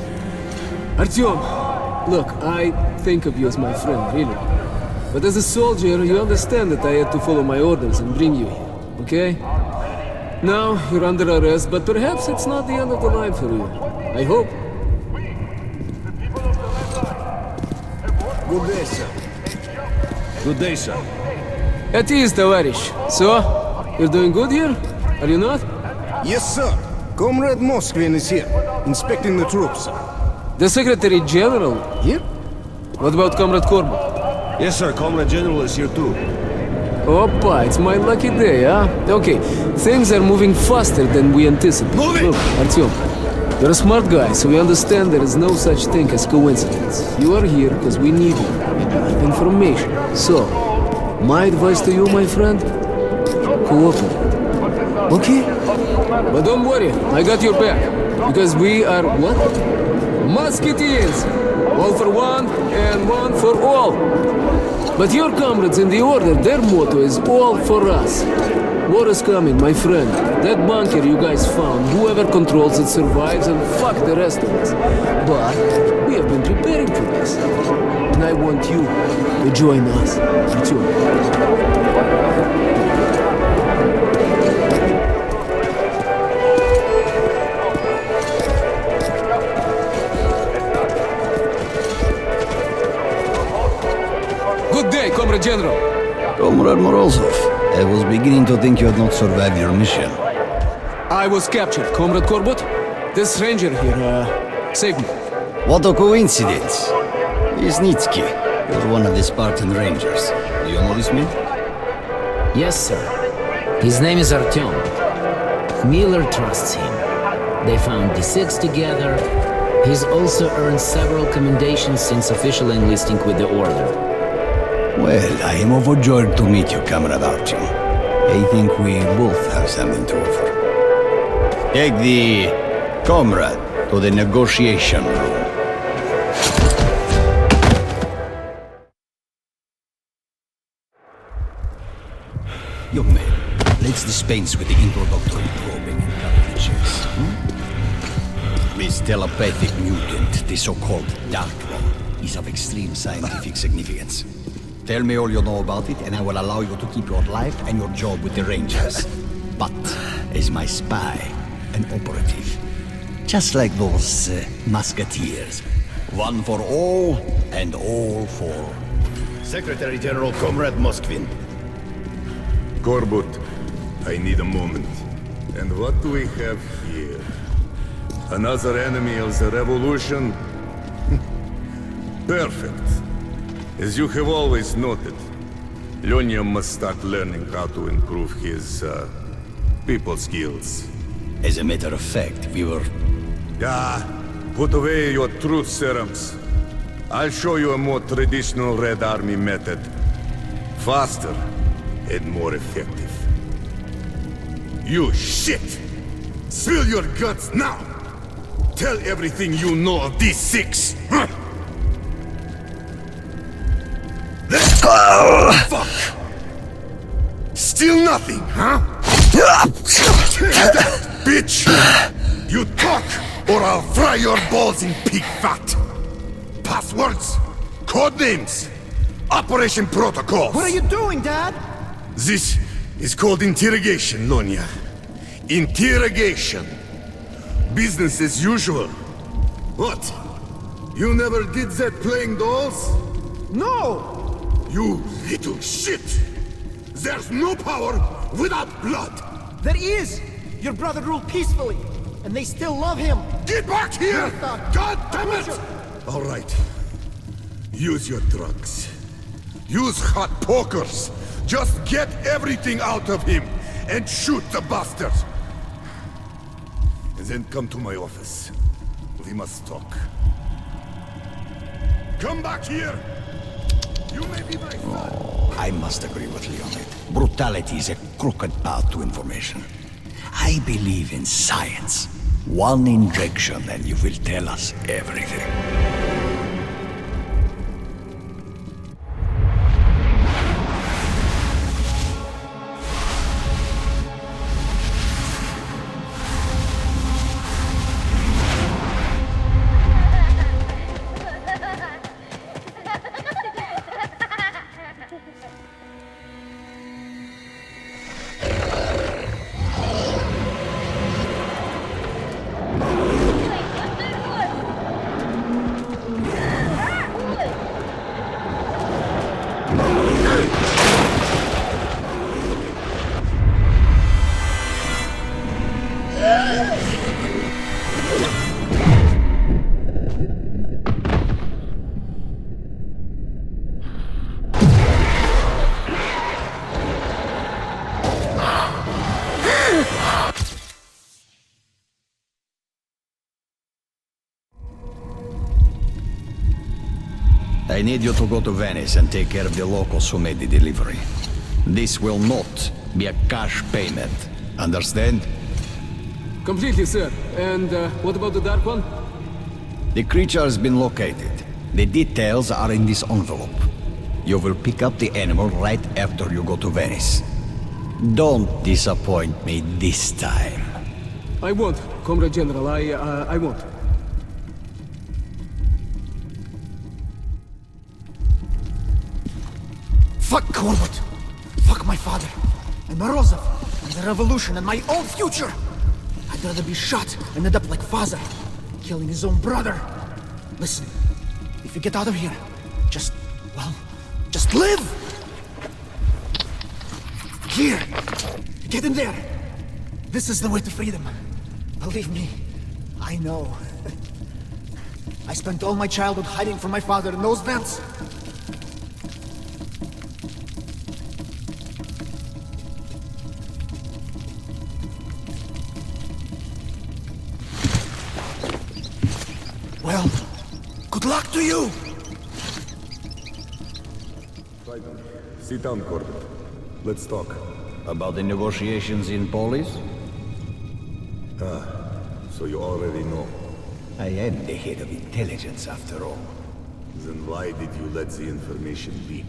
Artyom, look, I think of you as my friend, really. But as a soldier, you understand that I had to follow my orders and bring you here, okay? Now, you're under arrest, but perhaps it's not the end of the line for you. I hope. Good day, sir. Good day, sir. At ease, товарищ. So, you're doing good here? Are you not? Yes, sir. Comrade Moskvin is here, inspecting the troops. The Secretary General here? What about Comrade Korbut? Yes, sir. Comrade General is here too. Oppa, it's my lucky day, huh? Okay, things are moving faster than we anticipated. Look, Artyom, you're a smart guy, so we understand there is no such thing as coincidence. You are here because we need you. We have information. So, my advice to you, my friend, cooperate. Okay? But don't worry, I got your back. Because we are what? Musketeers! All for one and one for all. But your comrades in the Order, their motto is all for us. War is coming, my friend. That bunker you guys found, whoever controls it survives and fuck the rest of us. But we have been preparing for this. And I want you to join us. Artyom. Comrade General. Comrade Morozov, I was beginning to think you had not survived your mission. I was captured, Comrade Korbut. This ranger here, saved me. What a coincidence. Isnitsky, you're one of the Spartan Rangers. Do you know this man? Yes, sir. His name is Artyom. Miller trusts him. They found D6 together. He's also earned several commendations since official enlisting with the Order. Well, I am overjoyed to meet you, Comrade Artyom. I think we both have something to offer. Take the comrade to the negotiation room. Young man, let's dispense with the introductory probing and calculations. This telepathic mutant, the so-called Dark One, is of extreme scientific significance. Tell me all you know about it, and I will allow you to keep your life and your job with the Rangers. But as my spy, an operative, just like those musketeers, one for all and all for... Secretary General Comrade Moskvin. Korbut, I need a moment. And what do we have here? Another enemy of the revolution? Perfect. As you have always noted, Lyonya must start learning how to improve his, people skills. As a matter of fact, we were... Put away your truth serums. I'll show you a more traditional Red Army method. Faster and more effective. You shit! Spill your guts now! Tell everything you know of these six! Huh? Fuck! Still nothing, huh? Bitch! You talk, or I'll fry your balls in pig fat! Passwords, codenames, operation protocols. What are you doing, Dad? This is called interrogation, Lyonya. Interrogation. Business as usual. What? You never did that playing dolls? No! You little shit! There's no power without blood! There is! Your brother ruled peacefully, and they still love him! Get back here! God damn it! All right. Use your drugs. Use hot pokers. Just get everything out of him and shoot the bastard. And then come to my office. We must talk. Come back here! You may be my son. I must agree with Leonid. Brutality is a crooked path to information. I believe in science. One injection and you will tell us everything. I need you to go to Venice and take care of the locals who made the delivery. This will not be a cash payment. Understand? Completely, sir. And what about the Dark One? The creature has been located. The details are in this envelope. You will pick up the animal right after you go to Venice. Don't disappoint me this time. I won't, Comrade General. I won't. Fuck Korbut! Fuck my father! And Morozov! And the revolution and my own future! I'd rather be shot and end up like Father, killing his own brother. Listen, if you get out of here, just live! Here! Get in there! This is the way to freedom. Believe me, I know. I spent all my childhood hiding from my father in those vents. Well, good luck to you! Try to Sit down, Corbett. Let's talk. About the negotiations in Polis? So you already know. I am the head of intelligence, after all. Then why did you let the information leak?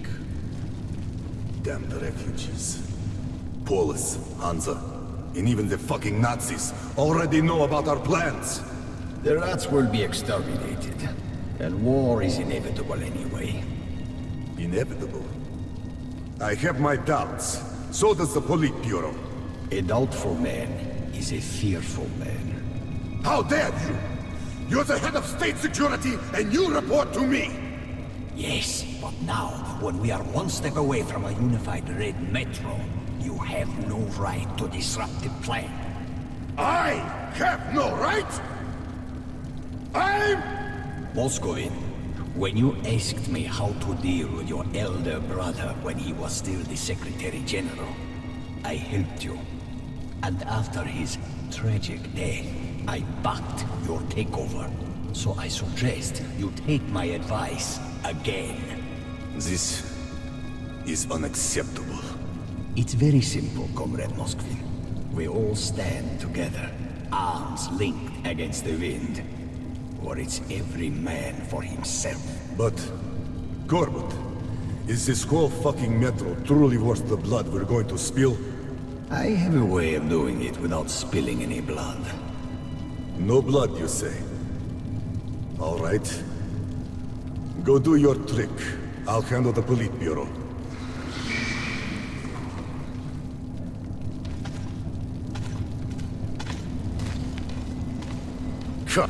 Damn the refugees. Polis, Hansa, and even the fucking Nazis already know about our plans! The rats will be exterminated. And war is inevitable anyway. Inevitable? I have my doubts. So does the Politburo. A doubtful man is a fearful man. How dare you! You're the head of state security, and you report to me! Yes, but now, when we are one step away from a unified Red Metro, you have no right to disrupt the plan. I have no right? I'm... Moscovin, when you asked me how to deal with your elder brother when he was still the Secretary General, I helped you. And after his tragic death, I backed your takeover. So I suggest you take my advice again. This is unacceptable. It's very simple, Comrade Moskvin. We all stand together, arms linked against the wind. Or it's every man for himself. But, Corbett, is this whole fucking metro truly worth the blood we're going to spill? I have a way of doing it without spilling any blood. No blood, you say? All right. Go do your trick. I'll handle the Politburo. Sure.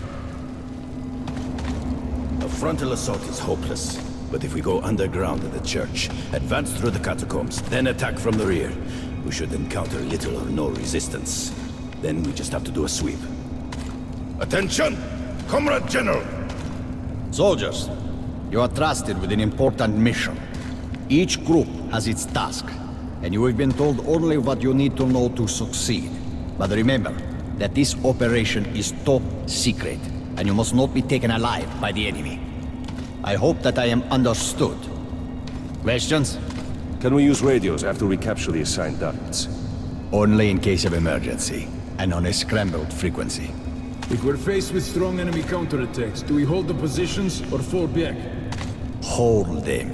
A frontal assault is hopeless. But if we go underground in the church, advance through the catacombs, then attack from the rear, we should encounter little or no resistance. Then we just have to do a sweep. Attention! Comrade General! Soldiers, you are trusted with an important mission. Each group has its task, and you have been told only what you need to know to succeed. But remember that this operation is top secret, and you must not be taken alive by the enemy. I hope that I am understood. Questions? Can we use radios after we capture the assigned targets? Only in case of emergency, and on a scrambled frequency. If we're faced with strong enemy counterattacks, do we hold the positions or fall back? Hold them.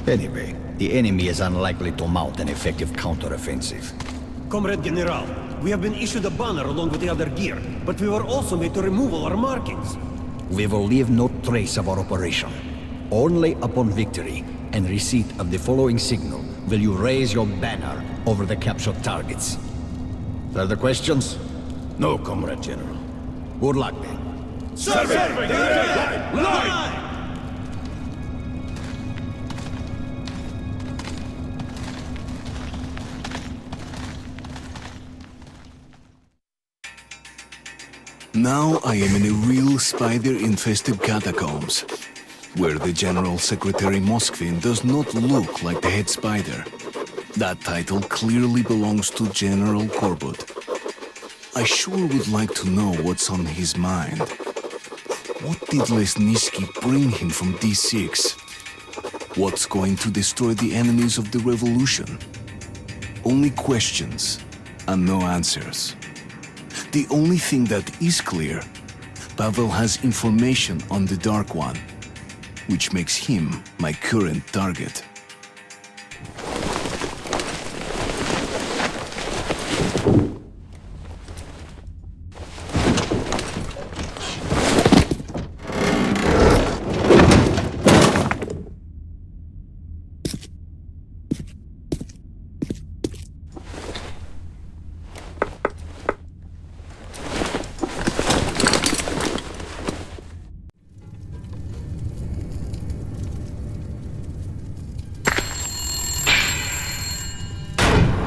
Anyway, the enemy is unlikely to mount an effective counteroffensive. Comrade General, we have been issued a banner along with the other gear, but we were also made to remove all our markings. We will leave no trace of our operation. Only upon victory and receipt of the following signal will you raise your banner over the captured targets. Further questions? No, Comrade General. Good luck, then. Serving! Line! Now I am in a real spider-infested catacombs, where the General Secretary Moskvin does not look like the head spider. That title clearly belongs to General Corbett. I sure would like to know what's on his mind. What did Lesnitsky bring him from D6? What's going to destroy the enemies of the revolution? Only questions and no answers. The only thing that is clear, Pavel has information on the Dark One, which makes him my current target.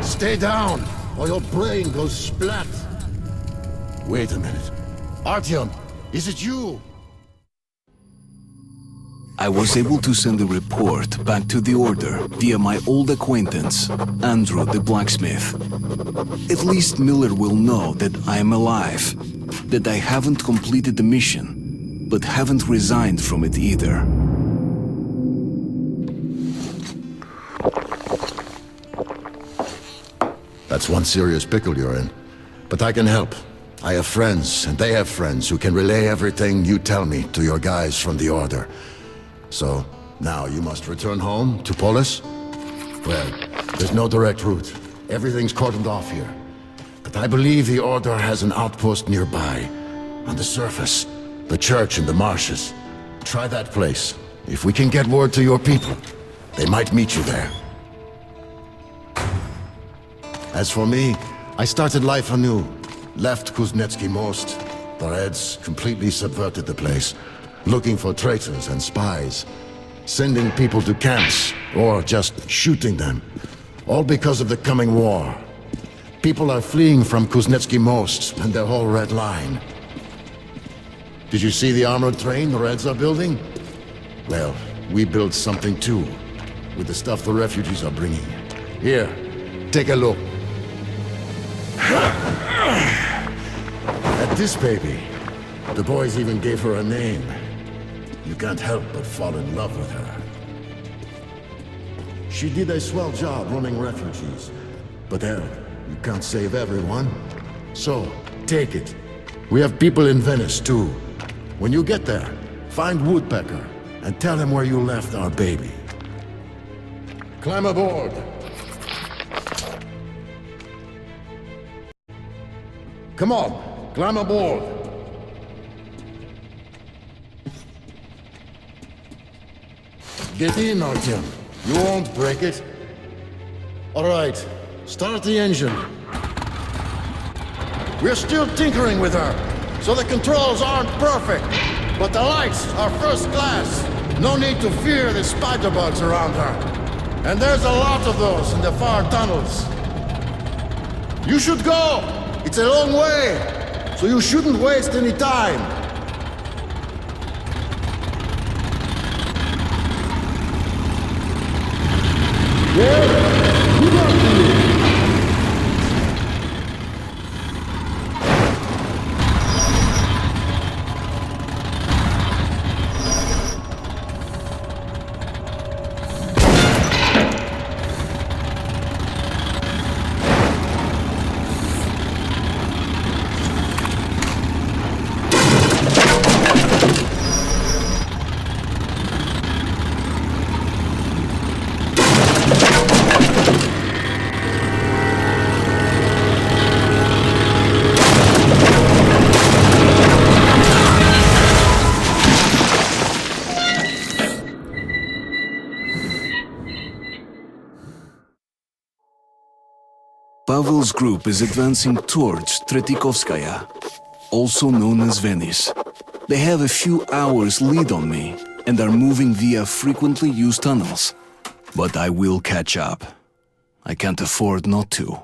Stay down, or your brain goes splat. Wait a minute. Artyom, is it you? I was able to send a report back to the Order via my old acquaintance, Andrew the blacksmith. At least Miller will know that I am alive, that I haven't completed the mission, but haven't resigned from it either. That's one serious pickle you're in. But I can help. I have friends, and they have friends who can relay everything you tell me to your guys from the Order. So, now you must return home to Polis? Well, there's no direct route. Everything's cordoned off here. But I believe the Order has an outpost nearby. On the surface. The church in the marshes. Try that place. If we can get word to your people, they might meet you there. As for me, I started life anew. Left Kuznetsky Most. The Reds completely subverted the place, looking for traitors and spies, sending people to camps, or just shooting them. All because of the coming war. People are fleeing from Kuznetsky Most and their whole Red Line. Did you see the armored train the Reds are building? Well, we built something too, with the stuff the refugees are bringing. Here, take a look. At this baby, the boys even gave her a name. You can't help but fall in love with her. She did a swell job running refugees, but hell, you can't save everyone. So, take it. We have people in Venice too. When you get there, find Woodpecker and tell him where you left our baby. Climb aboard. Come on, climb aboard. Get in, Artyom. You won't break it. All right, start the engine. We're still tinkering with her, so the controls aren't perfect. But the lights are first class. No need to fear the spider bugs around her. And there's a lot of those in the far tunnels. You should go. It's a long way, so you shouldn't waste any time. Yeah, good luck to you. Pavel's group is advancing towards Tretikovskaya, also known as Venice. They have a few hours lead on me and are moving via frequently used tunnels. But I will catch up. I can't afford not to.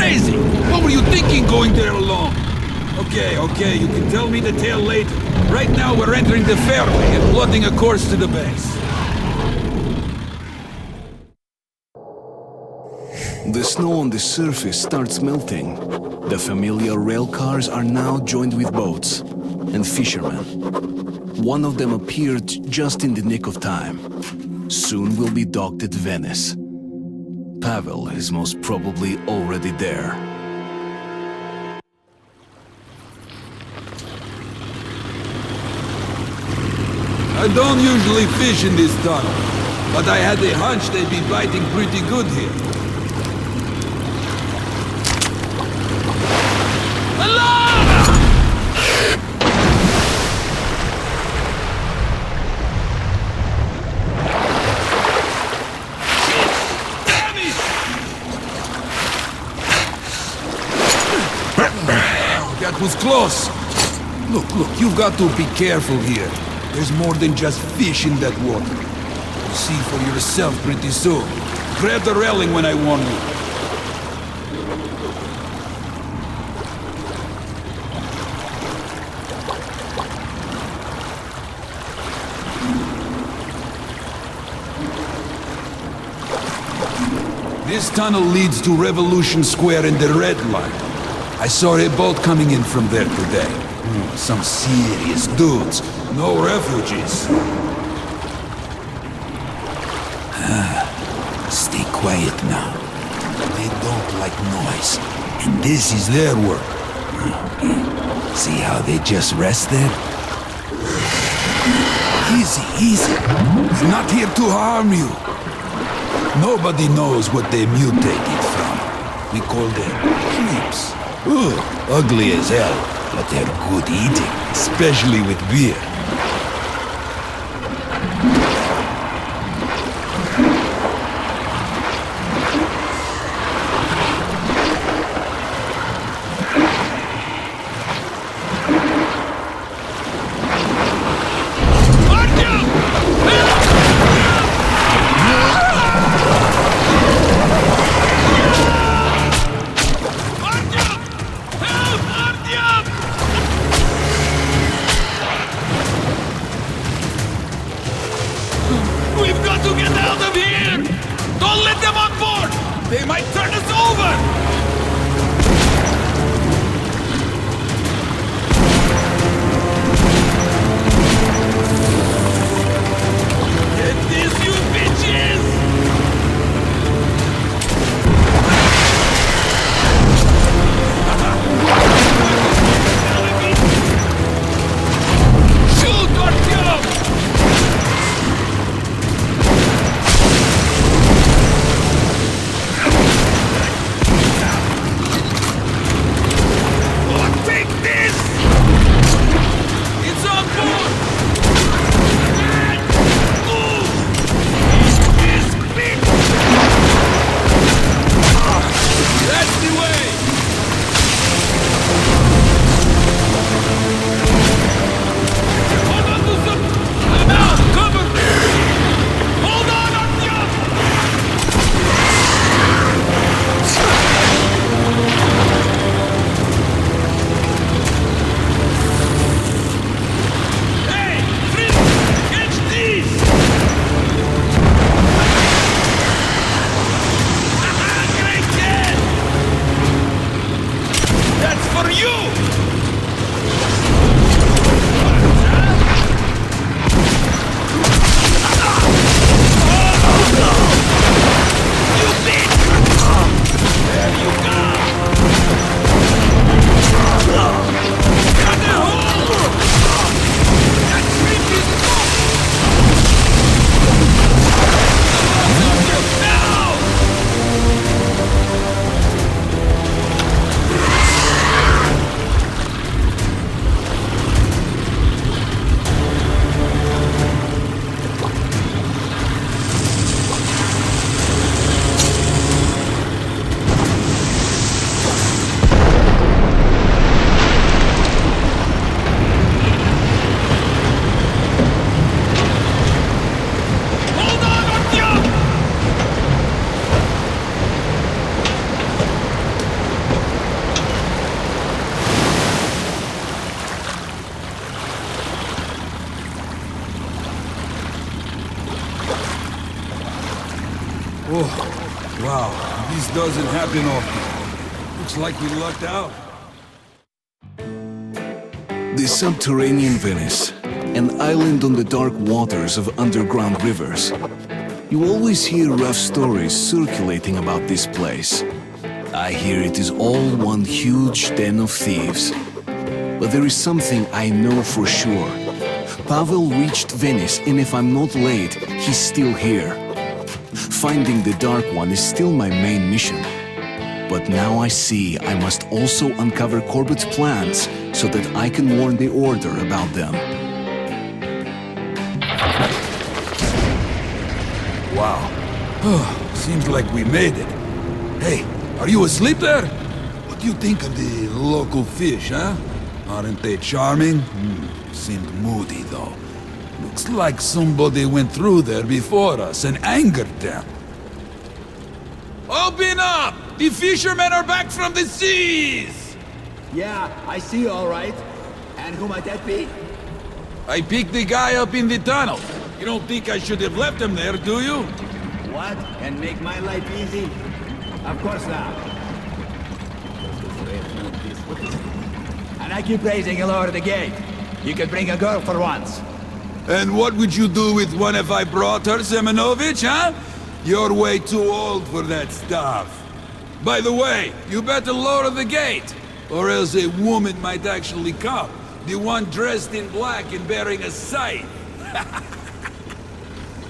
crazy! What were you thinking going there alone? Okay, you can tell me the tale later. Right now we're entering the fairway and plotting a course to the base. The snow on the surface starts melting. The familiar rail cars are now joined with boats and fishermen. One of them appeared just in the nick of time. Soon we'll be docked at Venice. Pavel is most probably already there. I don't usually fish in this tunnel, but I had a hunch they'd be biting pretty good here. That was close. Look, you've got to be careful here. There's more than just fish in that water. You'll see for yourself pretty soon. Grab the railing when I warn you. This tunnel leads to Revolution Square in the Red Line. I saw a boat coming in from there today. Some serious dudes. No refugees. Stay quiet now. They don't like noise. And this is their work. See how they just rest there? Easy. We're not here to harm you. Nobody knows what they mutated from. We call them creeps. Ugly as hell, but they're good eating, especially with beer. We've got to get out of here! Don't let them on board! They might turn us over! Get this, you bitches! Shoot, Artyom! Wow, this doesn't happen often. Looks like we lucked out. The subterranean Venice, an island on the dark waters of underground rivers. You always hear rough stories circulating about this place. I hear it is all one huge den of thieves. But there is something I know for sure. Pavel reached Venice, and if I'm not late, he's still here. Finding the Dark One is still my main mission. But now I see I must also uncover Corbett's plans so that I can warn the Order about them. Wow. Seems like we made it. Hey, are you asleep there? What do you think of the local fish, huh? Aren't they charming? Seemed moody, though. Looks like somebody went through there before us and angered them. Open up! The fishermen are back from the seas! Yeah, I see you all right. And who might that be? I picked the guy up in the tunnel. You don't think I should have left him there, do you? What? And make my life easy? Of course not. And I keep raising you lower the gate. You could bring a girl for once. And what would you do with one if I brought her, Semenovich, huh? You're way too old for that stuff. By the way, you better lower the gate, or else a woman might actually come. The one dressed in black and bearing a scythe.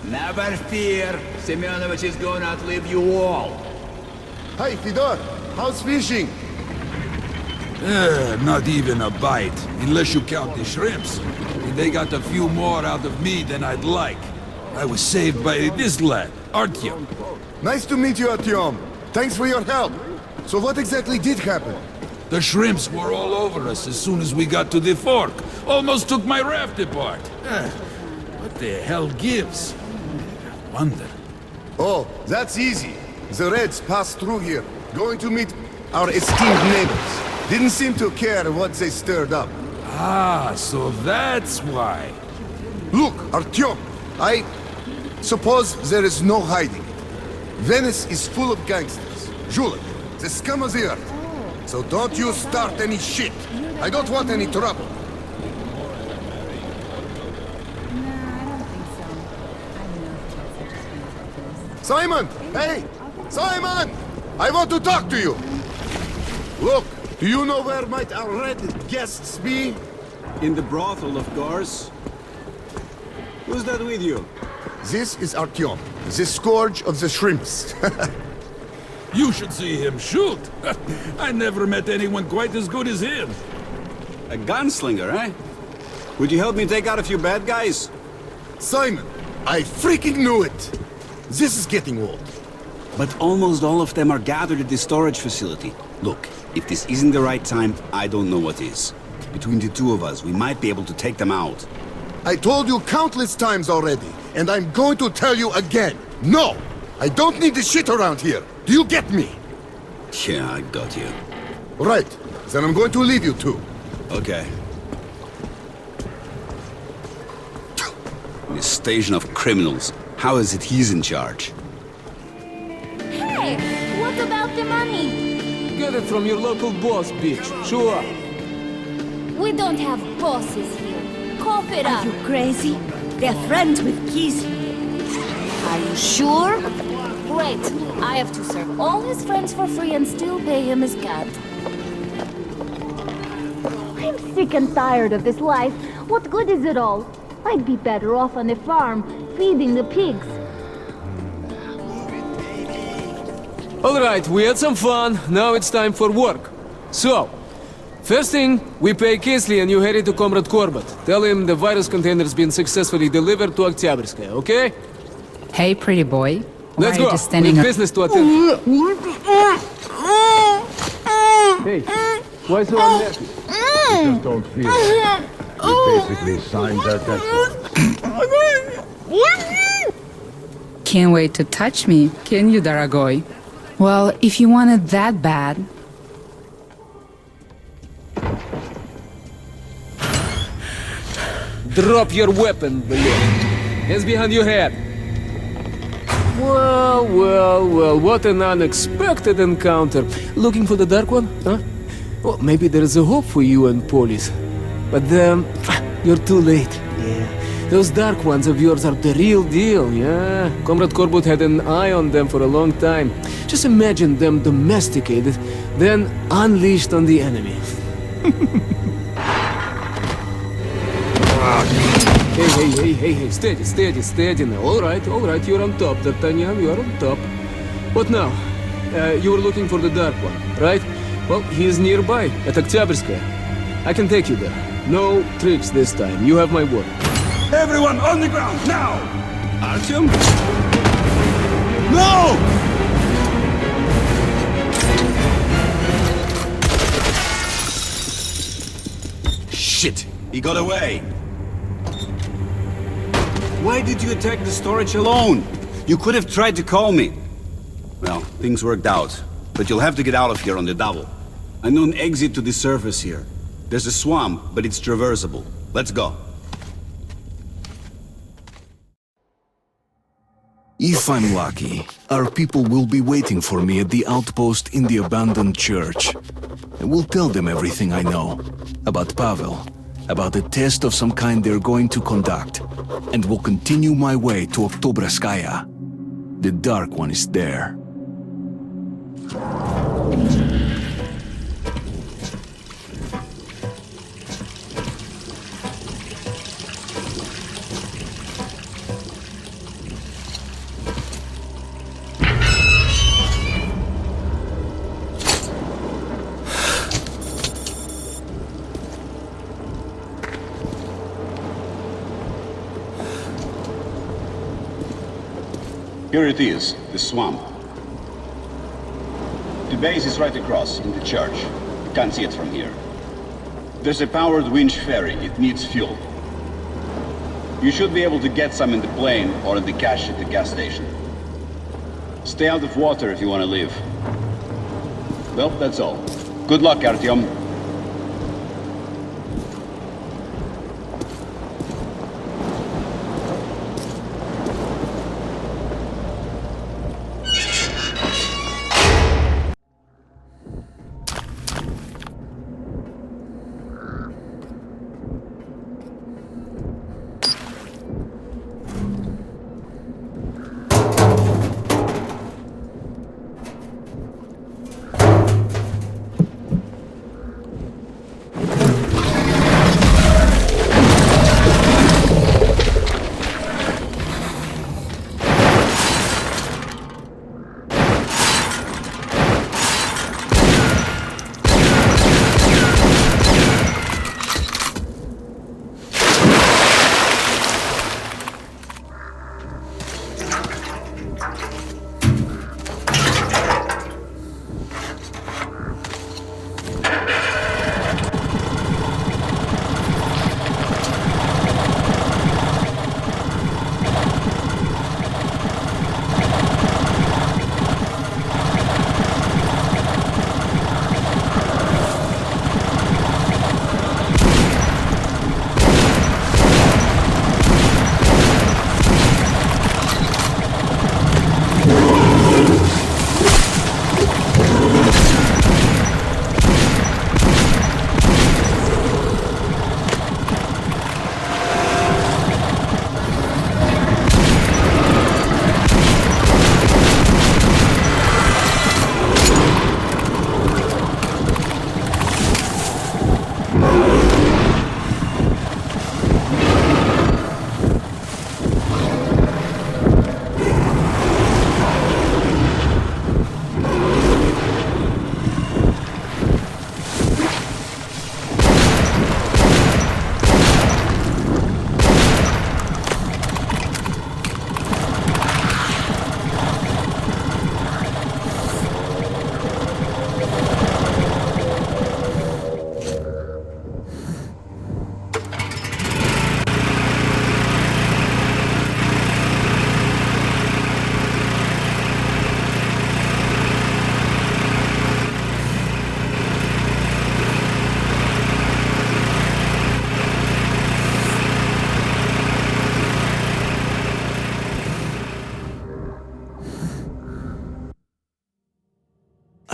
Never fear. Semyonovich is going to outlive you all. Hey, Fedor, how's fishing? Not even a bite, unless you count the shrimps. They got a few more out of me than I'd like. I was saved by this lad, Artyom. Nice to meet you, Artyom. Thanks for your help. So what exactly did happen? The shrimps were all over us as soon as we got to the fork. Almost took my raft apart. What the hell gives? I wonder. Oh, that's easy. The Reds passed through here, going to meet our esteemed neighbors. Didn't seem to care what they stirred up. Ah, so that's why. Look, Artyom, I suppose there is no hiding it. Venice is full of gangsters. Julek, the scum of the earth. So don't you start any shit. I don't want any trouble. Simon! Hey! Simon! I want to talk to you! Look, do you know where might our red guests be? In the brothel, of course. Who's that with you? This is Artyom, the scourge of the shrimps. You should see him shoot. I never met anyone quite as good as him. A gunslinger, eh? Would you help me take out a few bad guys? Simon, I freaking knew it! This is getting old. But almost all of them are gathered at the storage facility. Look, if this isn't the right time, I don't know what is. Between the two of us, we might be able to take them out. I told you countless times already, and I'm going to tell you again. No! I don't need this shit around here. Do you get me? Yeah, I got you. Right. Then I'm going to leave you two. Okay. This station of criminals. How is it he's in charge? Hey! What about the money? Get it from your local boss, bitch. Sure. We don't have bosses here. Cough it up. Are you crazy? They're friends with keys here. Are you sure? Great. I have to serve all his friends for free and still pay him his cut. I'm sick and tired of this life. What good is it all? I'd be better off on a farm, feeding the pigs. Alright, we had some fun. Now it's time for work. So, first thing, we pay Kesley and you head to Comrade Corbett. Tell him the virus container's been successfully delivered to Oktyabrskaya, okay? Hey, pretty boy. Why Let's are you go. just standing We have up? business to attend. Hey, why so unhappy? You just don't feel it. You basically signed that Can't wait to touch me, can you, дорогой? Well, if you want it that bad... Drop your weapon, блин. Hands behind your head. Well, what an unexpected encounter. Looking for the Dark One, huh? Well, maybe there's a hope for you and Polis. But you're too late, yeah. Those Dark Ones of yours are the real deal, yeah? Comrade Korbut had an eye on them for a long time. Just imagine them domesticated, then unleashed on the enemy. Hey, steady now. All right, you're on top, D'Artagnan, you're on top. What now? You were looking for the Dark One, right? Well, he is nearby, at Oktyabrskaya. I can take you there. No tricks this time, you have my word. Everyone on the ground, now! Artyom? No! Shit! He got away! Why did you attack the storage alone? You could have tried to call me. Well, things worked out. But you'll have to get out of here on the double. I know an exit to the surface here. There's a swamp, but it's traversable. Let's go. If I'm lucky, our people will be waiting for me at the outpost in the abandoned church. I will tell them everything I know. About Pavel, about a test of some kind they're going to conduct, and will continue my way to Oktyabrskaya. The Dark One is there. Here it is, the swamp. The base is right across, in the church. You can't see it from here. There's a powered winch ferry. It needs fuel. You should be able to get some in the plane or in the cache at the gas station. Stay out of water if you want to live. Well, that's all. Good luck, Artyom.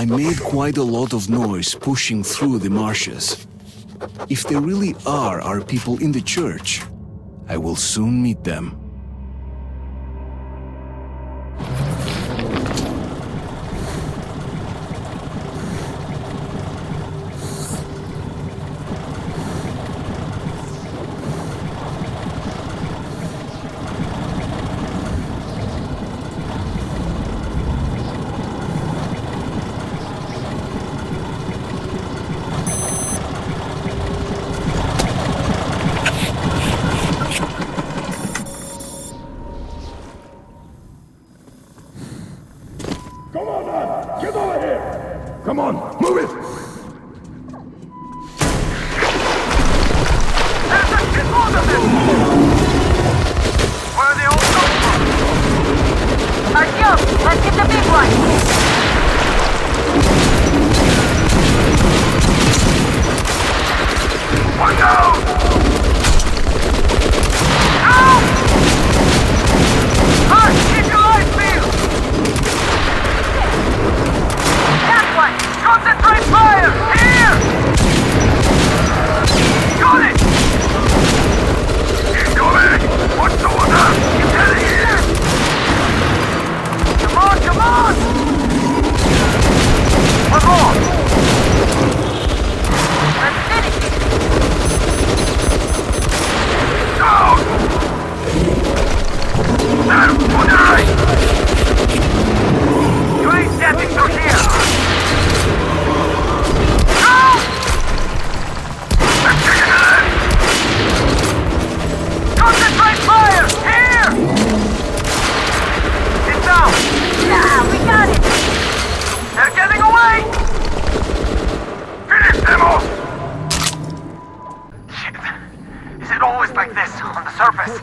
made quite a lot of noise pushing through the marshes. If they really are our people in the church, I will soon meet them. Come on, move it! Where are they all coming from? Artyom, let's get the big one! Watch out! Help! Hush, keep your eyes peeled! That one! Concentrate fire! Here! Got it! Incoming! What's the order? Get out of here! Come on, come on! One more! Let's finish it! Down! Now, on the right! You ain't stepping through here! Go! Let's take it in! Concentrate fire! Here! Sit down! Yeah, we got it! They're getting away! Finish them off! Shit. Is it always like this, on the surface?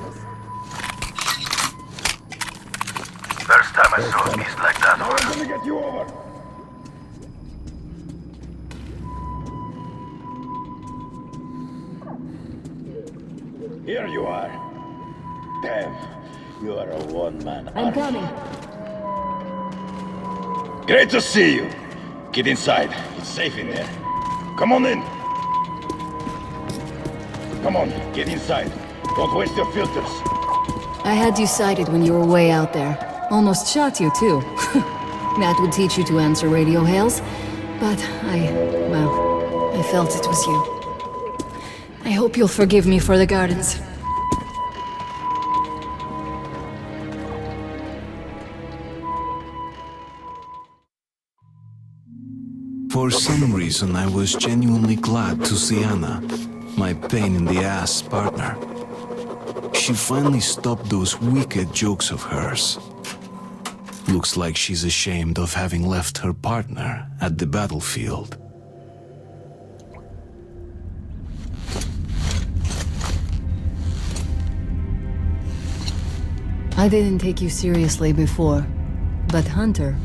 First time I saw a mist like that. I'm gonna get you over! Here you are. Damn, you are a one-man army. I'm coming. Great to see you. Get inside. It's safe in there. Come on in. Come on, get inside. Don't waste your filters. I had you sighted when you were way out there. Almost shot you, too. That would teach you to answer radio hails. But I felt it was you. I hope you'll forgive me for the gardens. For some reason, I was genuinely glad to see Anna, my pain-in-the-ass partner. She finally stopped those wicked jokes of hers. Looks like she's ashamed of having left her partner at the battlefield. I didn't take you seriously before, but Hunter,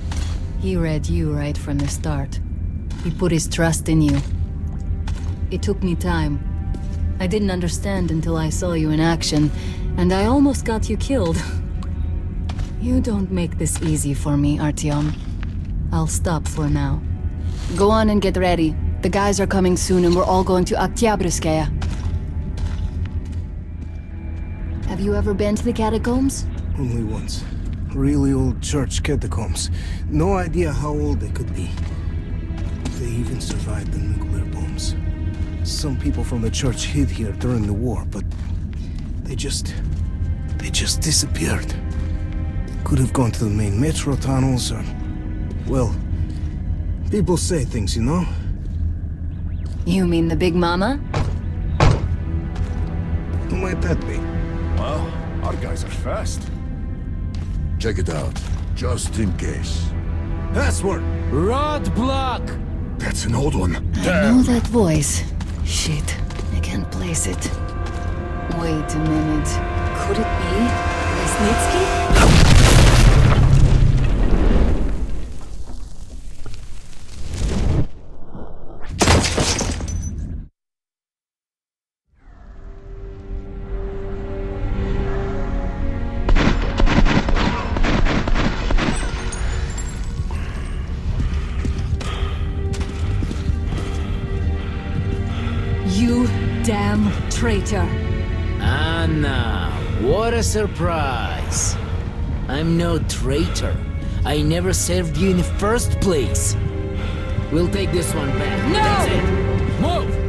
he read you right from the start. He put his trust in you. It took me time. I didn't understand until I saw you in action, and I almost got you killed. You don't make this easy for me, Artyom. I'll stop for now. Go on and get ready. The guys are coming soon and we're all going to Oktyabrskaya. Have you ever been to the catacombs? Only once. Really old church catacombs. No idea how old they could be. They even survived the nuclear bombs. Some people from the church hid here during the war, but they just disappeared. Could have gone to the main metro tunnels or... well, people say things, you know? You mean the Big Mama? Who might that be? Well, our guys are fast. Check it out, just in case. Password! Roadblock! That's an old one. I know that voice. Shit, I can't place it. Wait a minute. Could it be Lesnitsky? damn traitor. Anna, what a surprise. I'm no traitor. I never served you in the first place. We'll take this one back. No! That's it. Move!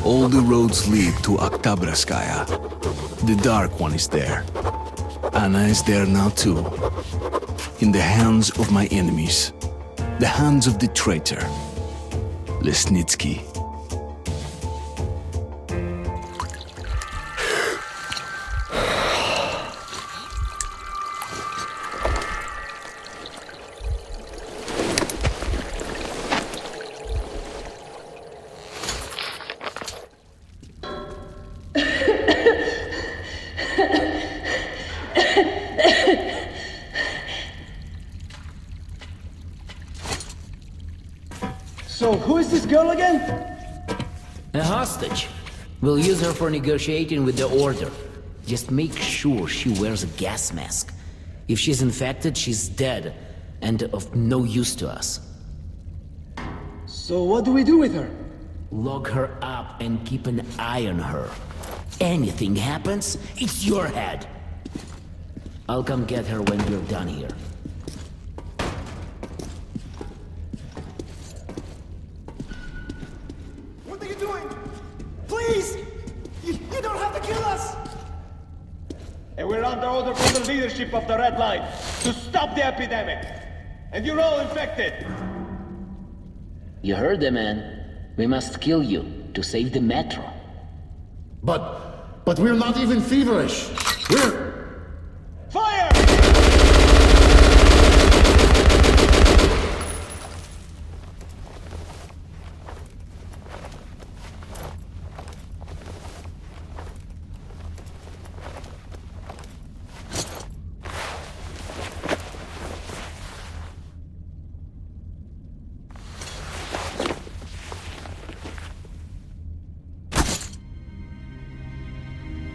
All the roads lead to Oktoberskaya. The Dark One is there. Anna is there now too. In the hands of my enemies. The hands of the traitor. Lesnitsky. So, who is this girl again? A hostage. We'll use her for negotiating with the Order. Just make sure she wears a gas mask. If she's infected, she's dead, and of no use to us. So what do we do with her? Lock her up and keep an eye on her. Anything happens, it's your head. I'll come get her when we're done here. What are you doing? Please! You don't have to kill us! And we're under order from the leadership of the Red Line to stop the epidemic. And you're all infected. You heard the man. We must kill you to save the metro. But we're not even feverish. We're... Fire!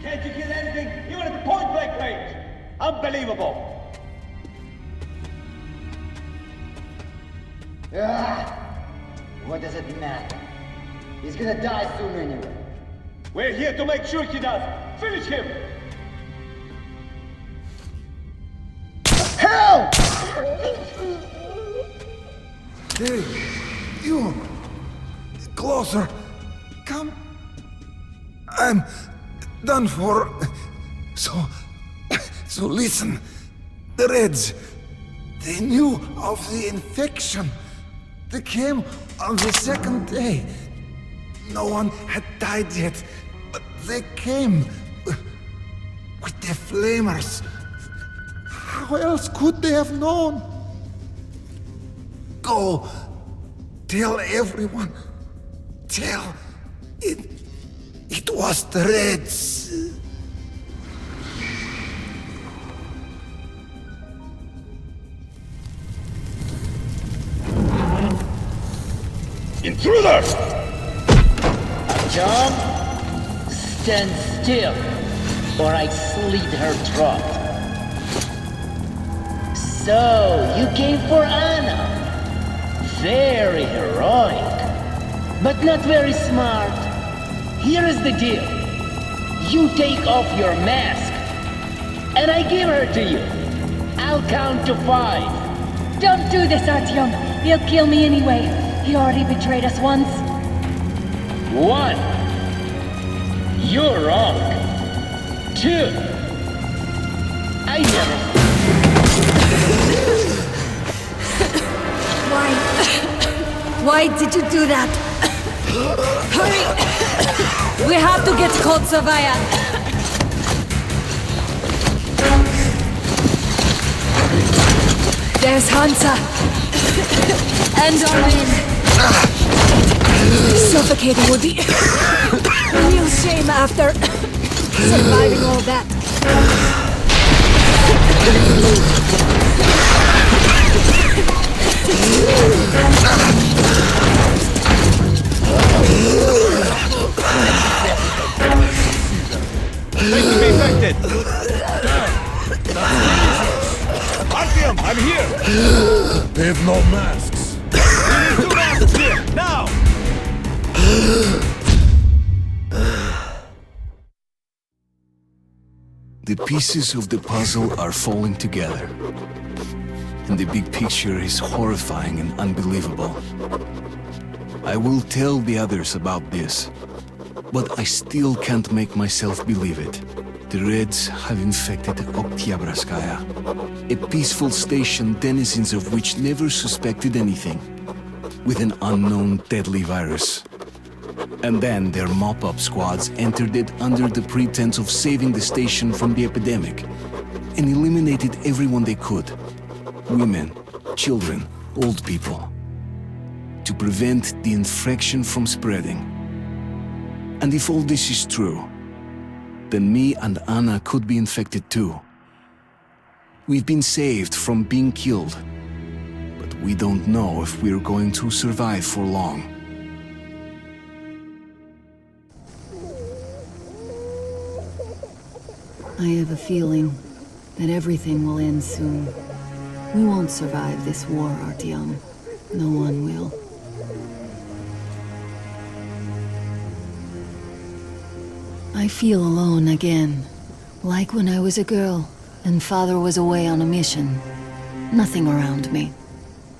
Can't you get anything? Even at point-blank range! Unbelievable! What does it matter? He's gonna die soon anyway. We're here to make sure he does! Finish him! Help! Hey, you! Closer! Come! I'm done for. So listen. The Reds, they knew of the infection. They came on the second day. No one had died yet, but they came with their flamers. How else could they have known? Go, tell everyone. Tell it was the Reds. Intruder! Artyom, stand still, or I slit her throat. So, you came for Anna. Very heroic, but not very smart. Here is the deal. You take off your mask, and I give her to you. I'll count to 5. Don't do this, Artyom. He'll kill me anyway. He already betrayed us once. 1. You're wrong. 2. I never... Why did you do that? Hurry! We have to get Kotsavaya. There's Hansa. And our men. Suffocating would be a real shame after surviving all that. Make me infected! Artyom, I'm here! They have no masks. We need 2 masks here, now! The pieces of the puzzle are falling together. And the big picture is horrifying and unbelievable. I will tell the others about this. But I still can't make myself believe it. The Reds have infected Oktyabrskaya, a peaceful station denizens of which never suspected anything, with an unknown deadly virus. And then their mop-up squads entered it under the pretense of saving the station from the epidemic, and eliminated everyone they could. Women, children, old people. To prevent the infection from spreading. And if all this is true, then me and Anna could be infected too. We've been saved from being killed, but we don't know if we're going to survive for long. I have a feeling that everything will end soon. We won't survive this war, Artyom. No one will. I feel alone again, like when I was a girl and Father was away on a mission. Nothing around me.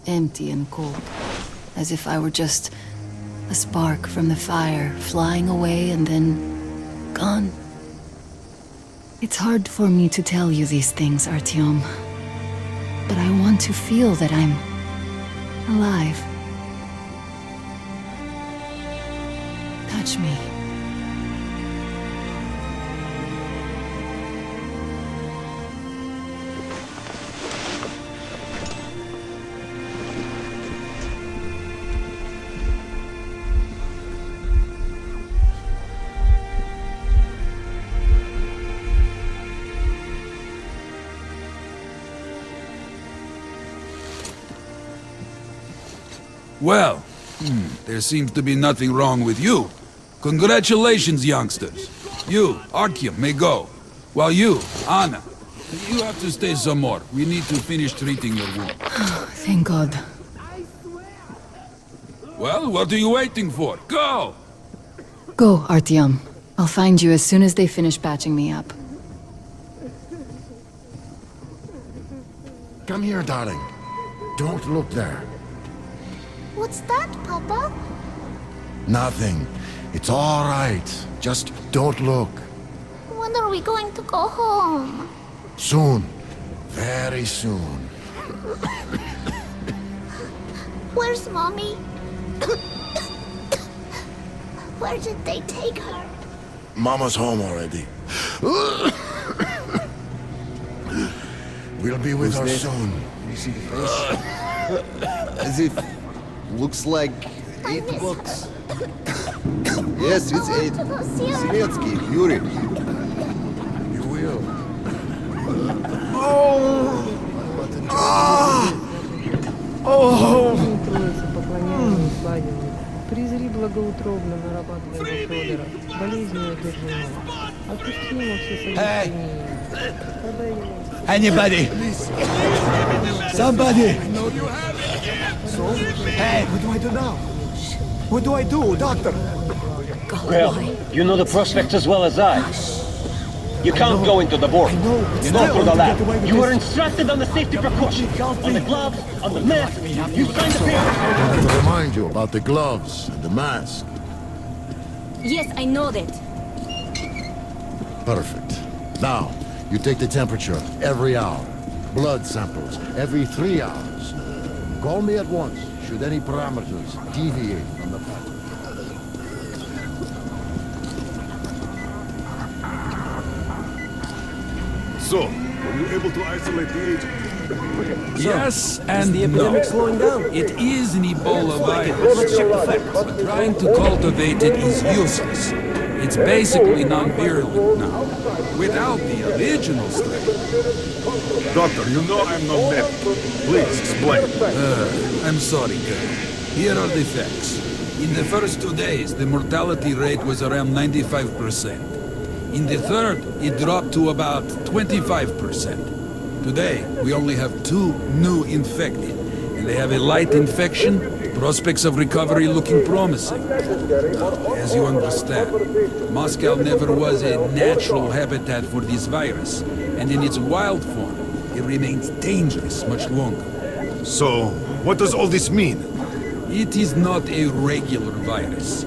Empty and cold. As if I were just a spark from the fire, flying away and then gone. It's hard for me to tell you these things, Artyom. But I want to feel that I'm alive. Touch me. Well, there seems to be nothing wrong with you. Congratulations, youngsters. You, Artyom, may go. While you, Anna, you have to stay some more. We need to finish treating your wound. Thank God. Well, what are you waiting for? Go! Go, Artyom. I'll find you as soon as they finish patching me up. Come here, darling. Don't look there. What's that, Papa? Nothing. It's all right. Just don't look. When are we going to go home? Soon. Very soon. Where's Mommy? Where did they take her? Mama's home already. We'll be with her soon. You see the face? As if... Looks like 8 bucks. Yes, it's 8. Siletsky, Yuri. You will. Призри благоутробно, нарабатывая Федора. Болезнью одержимо. Отпусти ему все соединения. Anybody? Somebody! Hey, what do I do now? What do I do, Doctor? Well, you know the prospects as well as I. You can't go into the board. You know through the lab. You were instructed on the safety precautions. On the gloves, on the mask. You signed the paper. I have to remind you about the gloves and the mask. Yes, I know that. Perfect. Now, you take the temperature every hour. Blood samples every 3 hours. Call me at once should any parameters deviate from the pattern. So, were you able to isolate the agent? Yes and the no. epidemic slowing down? It is an Ebola virus. Let's check the facts. But trying to cultivate it is useless. It's basically non-virulent now. Without the original strain. Doctor, you know I'm not medical. Please explain. I'm sorry, Colonel. Here are the facts. In the first 2 days, the mortality rate was around 95%. In the third, it dropped to about 25%. Today, we only have 2 new infected, and they have a light infection, prospects of recovery looking promising. Now, as you understand, Moscow never was a natural habitat for this virus, and in its wild form, it remains dangerous much longer. So, what does all this mean? It is not a regular virus.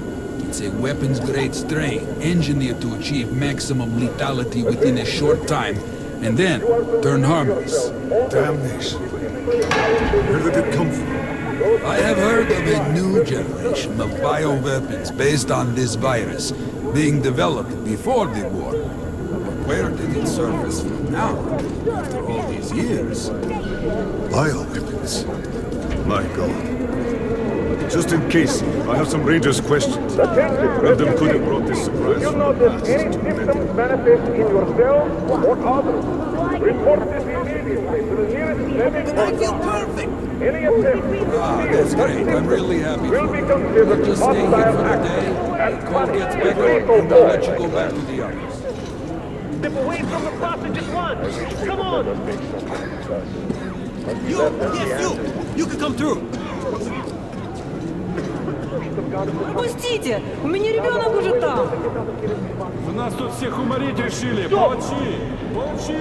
It's a weapons-grade strain, engineered to achieve maximum lethality within a short time, and then turn harmless. Damnation. Where did it come from? I have heard of a new generation of bioweapons based on this virus, being developed before the war. But where did it surface from now, after all these years? Bioweapons? My God. Just in case, I have some Rangers' questions. Random could have brought this surprise from the past to many. Manifest in yourself or others. Report this immediately to the nearest I feel perfect! Any attempt That's great. I'm really happy will for be you. considered Just stay here for the day. The cold gets better, and I'll let you go back to the others. Step away from the passage at once! Come on! You can come through! Пустите! У меня ребенок уже там! Вы нас тут всех уморить решили! Молчи! Молчи!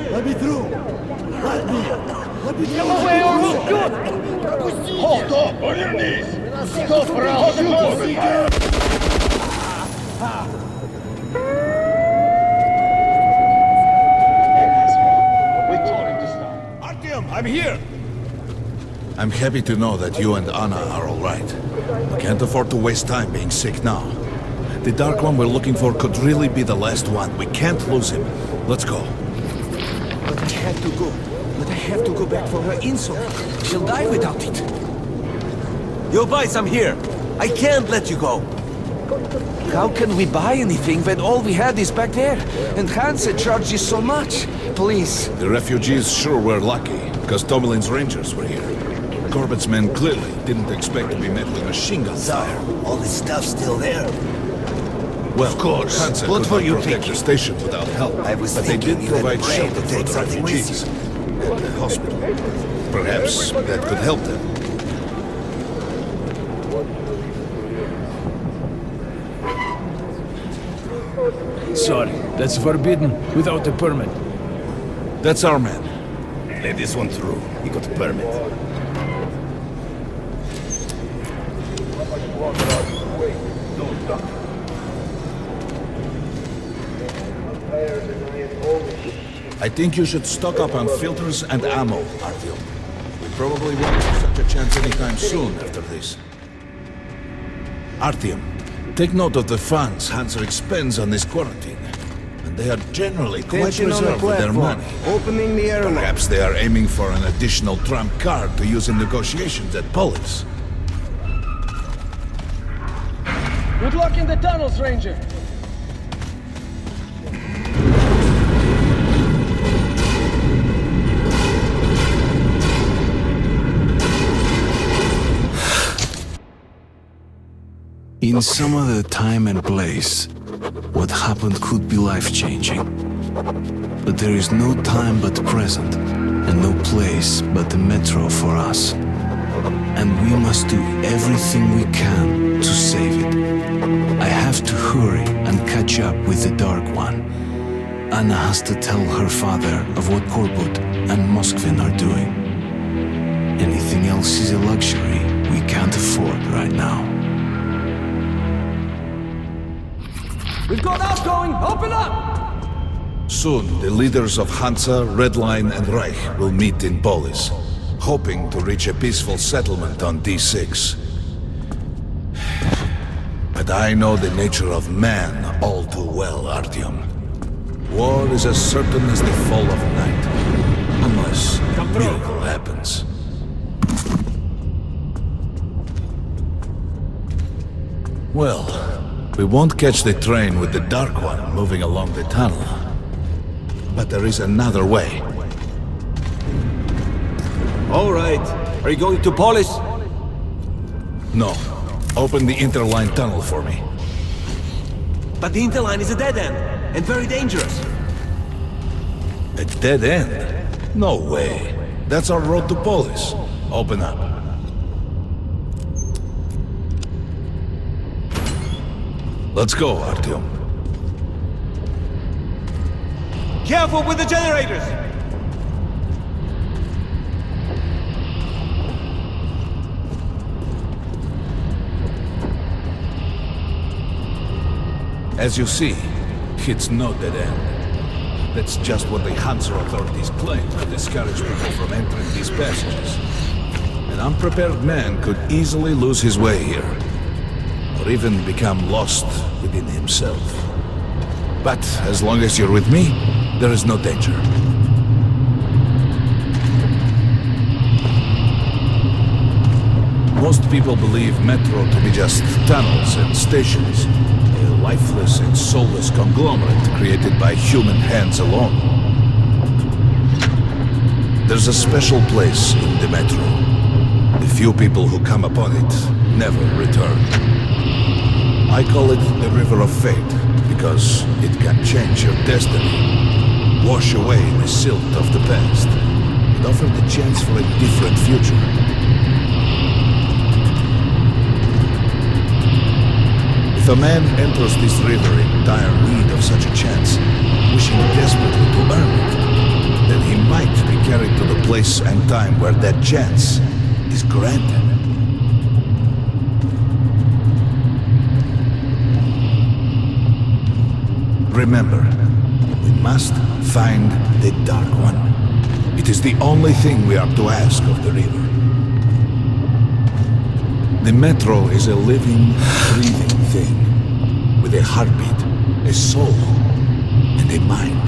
Повернись! Стоп, Artyom, I'm here! I'm happy to know that you and Anna are all right. We can't afford to waste time being sick now. The Dark One we're looking for could really be the last one. We can't lose him. Let's go. But I have to go. But I have to go back for her insult. She'll die without it. You'll buy some here. I can't let you go. How can we buy anything when all we had is back there? And Hansa charges so much. Please. The refugees sure were lucky, because Tomelin's Rangers were here. Corbett's men clearly didn't expect to be met with machine guns. Sire, all this stuff's still there. Well, of course. Hansa What could were not you protect the station without help. I was but they thinking did you had provide planned shelter to for take the something with refugees and the hospital. Perhaps that could help them. Sorry, that's forbidden without a permit. That's our man. Let this one through. He got a permit. I think you should stock up on filters and ammo, Artyom. We probably won't have such a chance anytime soon after this. Artyom, take note of the funds Hansa expends on this quarantine. And they are generally quite Attention on the reserved with their platform. money. Opening the airlock. Perhaps they are aiming for an additional trump card to use in negotiations at Polis. Good luck in the tunnels, Ranger! In some other time and place, what happened could be life-changing. But there is no time but present, and no place but the metro for us. And we must do everything we can to save it. I have to hurry and catch up with the Dark One. Anna has to tell her father of what Korbut and Moskvin are doing. Anything else is a luxury we can't afford right now. We've got outgoing! Open up! Soon, the leaders of Hansa, Red Line, and Reich will meet in Polis, hoping to reach a peaceful settlement on D6. But I know the nature of man all too well, Artyom. War is as certain as the fall of night, unless a miracle happens. Well, we won't catch the train with the Dark One moving along the tunnel. But there is another way. All right. Are you going to Polis? No. Open the interline tunnel for me. But the interline is a dead end, and very dangerous. A dead end? No way. That's our road to Polis. Open up. Let's go, Artyom. Careful with the generators! As you see, it's no dead end. That's just what the Hansa authorities claim to discourage people from entering these passages. An unprepared man could easily lose his way here, or even become lost within himself. But as long as you're with me, there is no danger. Most people believe Metro to be just tunnels and stations, a lifeless and soulless conglomerate created by human hands alone. There's a special place in the Metro. The few people who come upon it never return. I call it the River of Fate, because it can change your destiny, wash away the silt of the past, and offer the chance for a different future. If a man enters this river in dire need of such a chance, wishing desperately to earn it, then he might be carried to the place and time where that chance is granted. Remember, we must find the Dark One. It is the only thing we are to ask of the river. The Metro is a living, breathing thing, with a heartbeat, a soul, and a mind.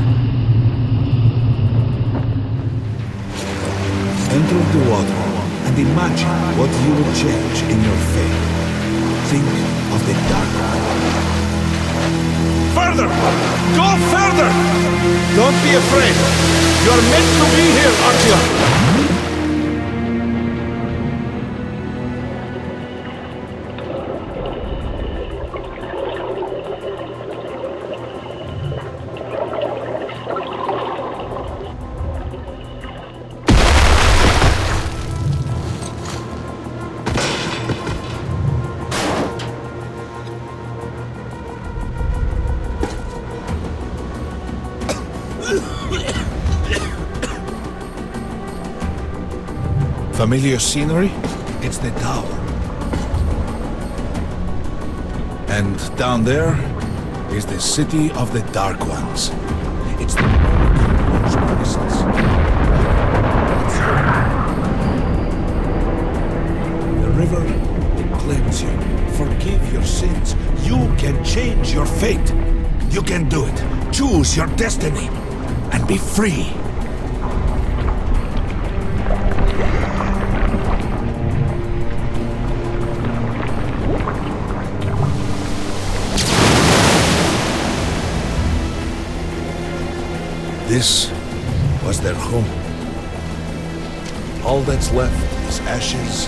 Enter the water and imagine what you will change in your fate. Think of the Dark One. Further! Go further! Don't be afraid. You're meant to be here, Artyom. Familiar scenery? It's the tower. And down there is the city of the Dark Ones. It's the most presence. The river, it claims you. Forgive your sins. You can change your fate. You can do it. Choose your destiny and be free. This was their home. All that's left is ashes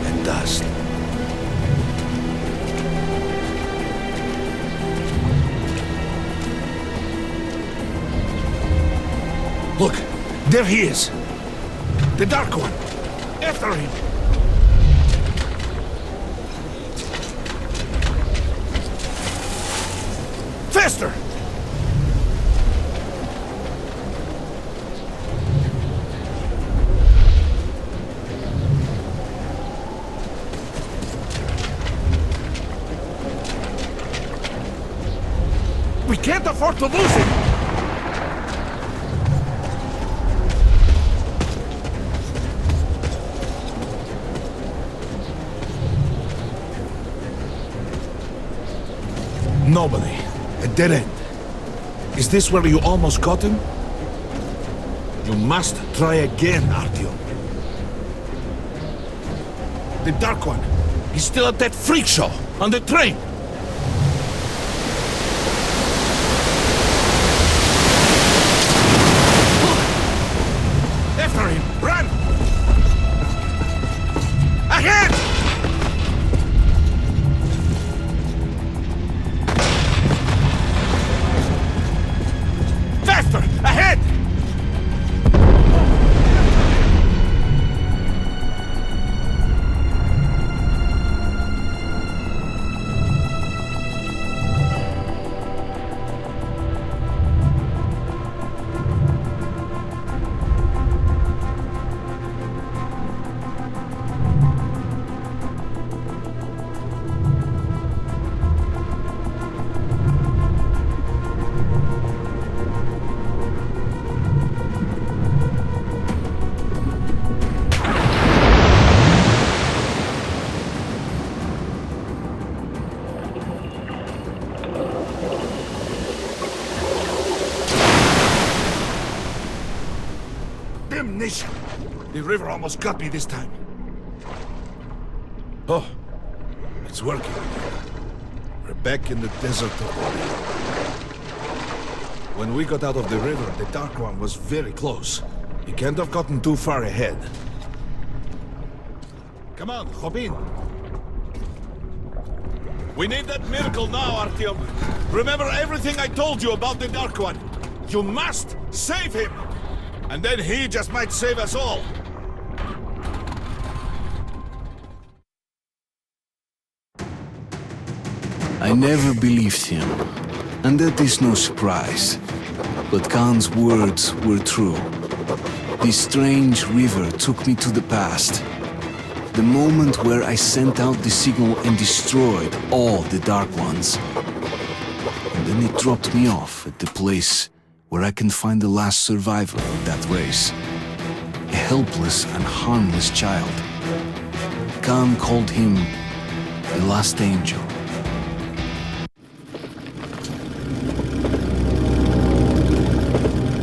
and dust. Look, there he is. The Dark One. After him. Faster! We can't afford to lose him! Nobody. A dead end. Is this where you almost caught him? You must try again, Artyom. The Dark One. He's still at that freak show on the train. After him! Run! Ahead! Faster! Ahead! Damnation! The river almost got me this time. Oh, it's working. We're back in the desert of Artyom. When we got out of the river, the Dark One was very close. He can't have gotten too far ahead. Come on, hop in. We need that miracle now, Artyom. Remember everything I told you about the Dark One. You must save him! And then he just might save us all. I never believed him, and that is no surprise. But Khan's words were true. This strange river took me to the past. The moment where I sent out the signal and destroyed all the Dark Ones. And then it dropped me off at the place where I can find the last survivor of that race. A helpless and harmless child. Khan called him the last angel.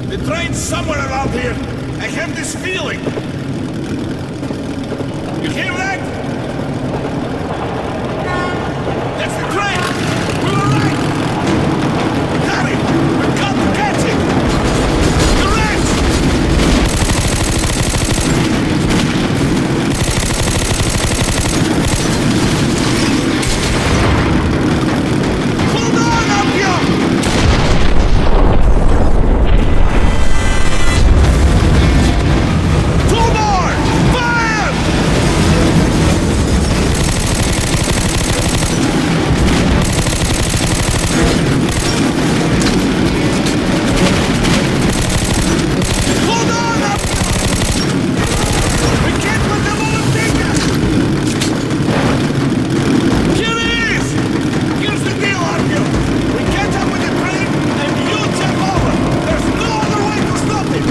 The train's somewhere around here. I have this feeling. You hear that? That's the train! We were right! Hurry! We've got to catch it! The rest! Hold on, Artyom! Two more! Fire! Hold on! We can't let them overtake us! Here it is! Here's the deal, Artyom. We catch up with the train and you jump over. There's no other way to stop it.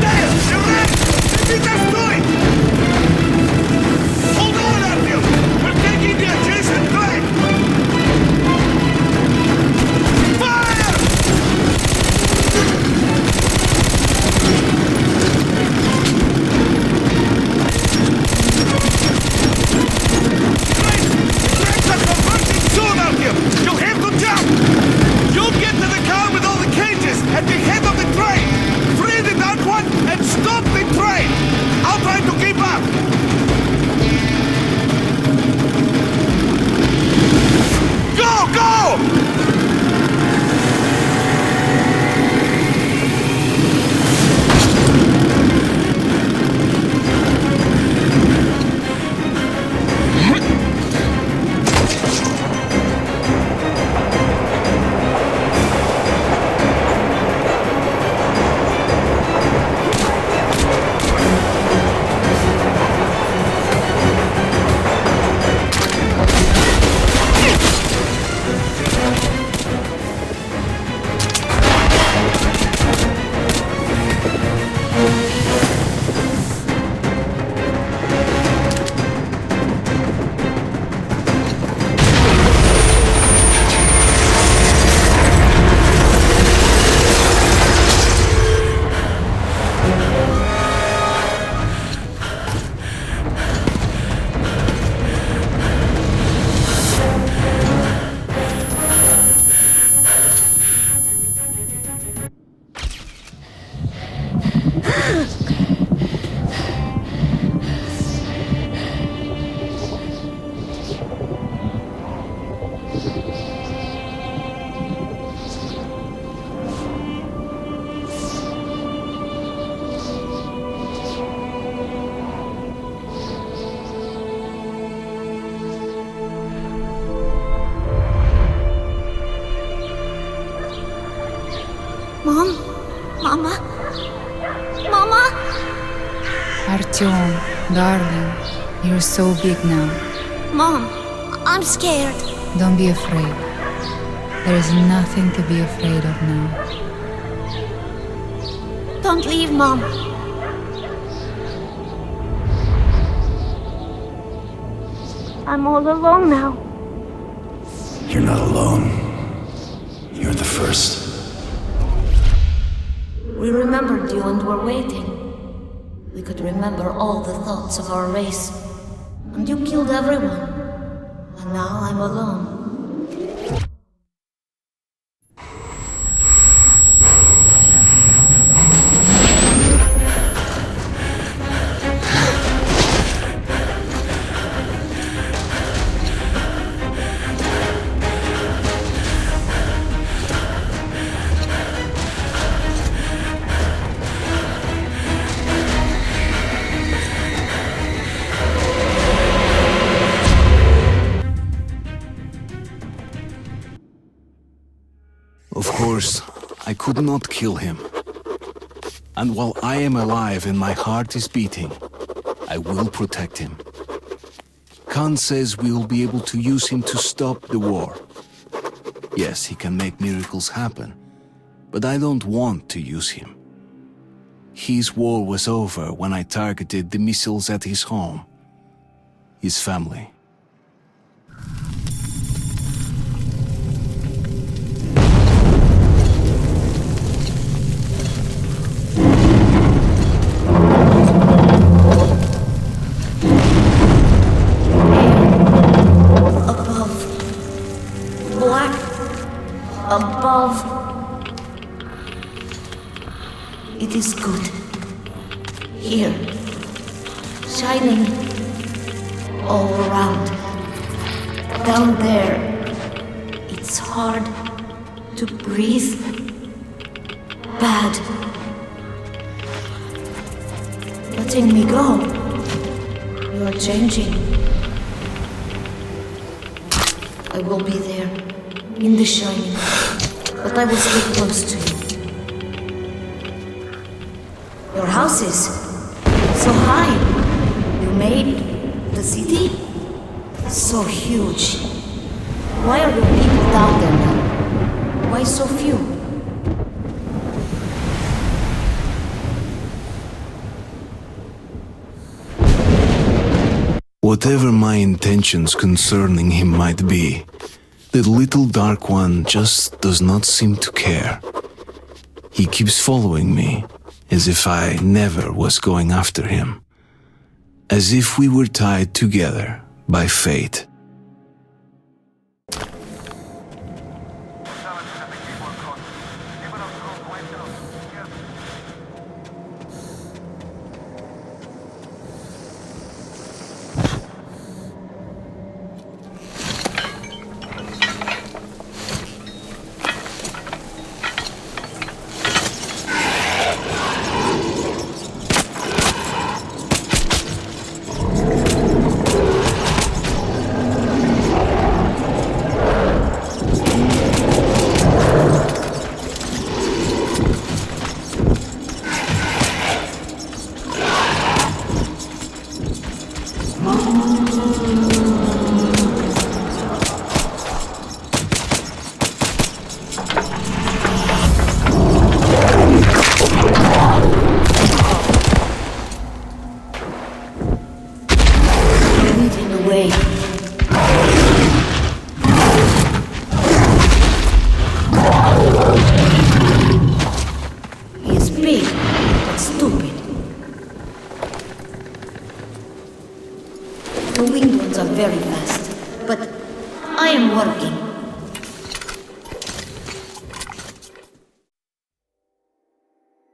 There! You're right! Let me just do it! Hold on, Artyom! We're taking the adjacent train! Fire! Trains are converging soon, Artyom! You'll have to jump! You'll get to the car with all the cages at the head of the train! Free the Dark One and stop the train! I'll try to keep up! Go! Go! Mom? Mama? Mama? Artyom, darling, you're so big now. Mom, I'm scared. Don't be afraid. There is nothing to be afraid of now. Don't leave, Mom. I'm all alone now. You're not alone. You're the first. We remembered you and were waiting. we could remember all the thoughts of our race. And you killed everyone. And now I'm alone. Of course, I could not kill him. And while I am alive and my heart is beating, I will protect him. Khan says we will be able to use him to stop the war. Yes, he can make miracles happen, but I don't want to use him. His war was over when I targeted the missiles at his home, his family. Above. It is good. Here. Shining. All around. Down there. It's hard to breathe. Bad. Letting me go. You are changing. I will be there. In the shining, but I will stay close to you. Your house is so high. You made the city so huge. Why are your people down there now? Why so few? Whatever my intentions concerning him might be, the little Dark One just does not seem to care. He keeps following me, as if I never was going after him. As if we were tied together by fate.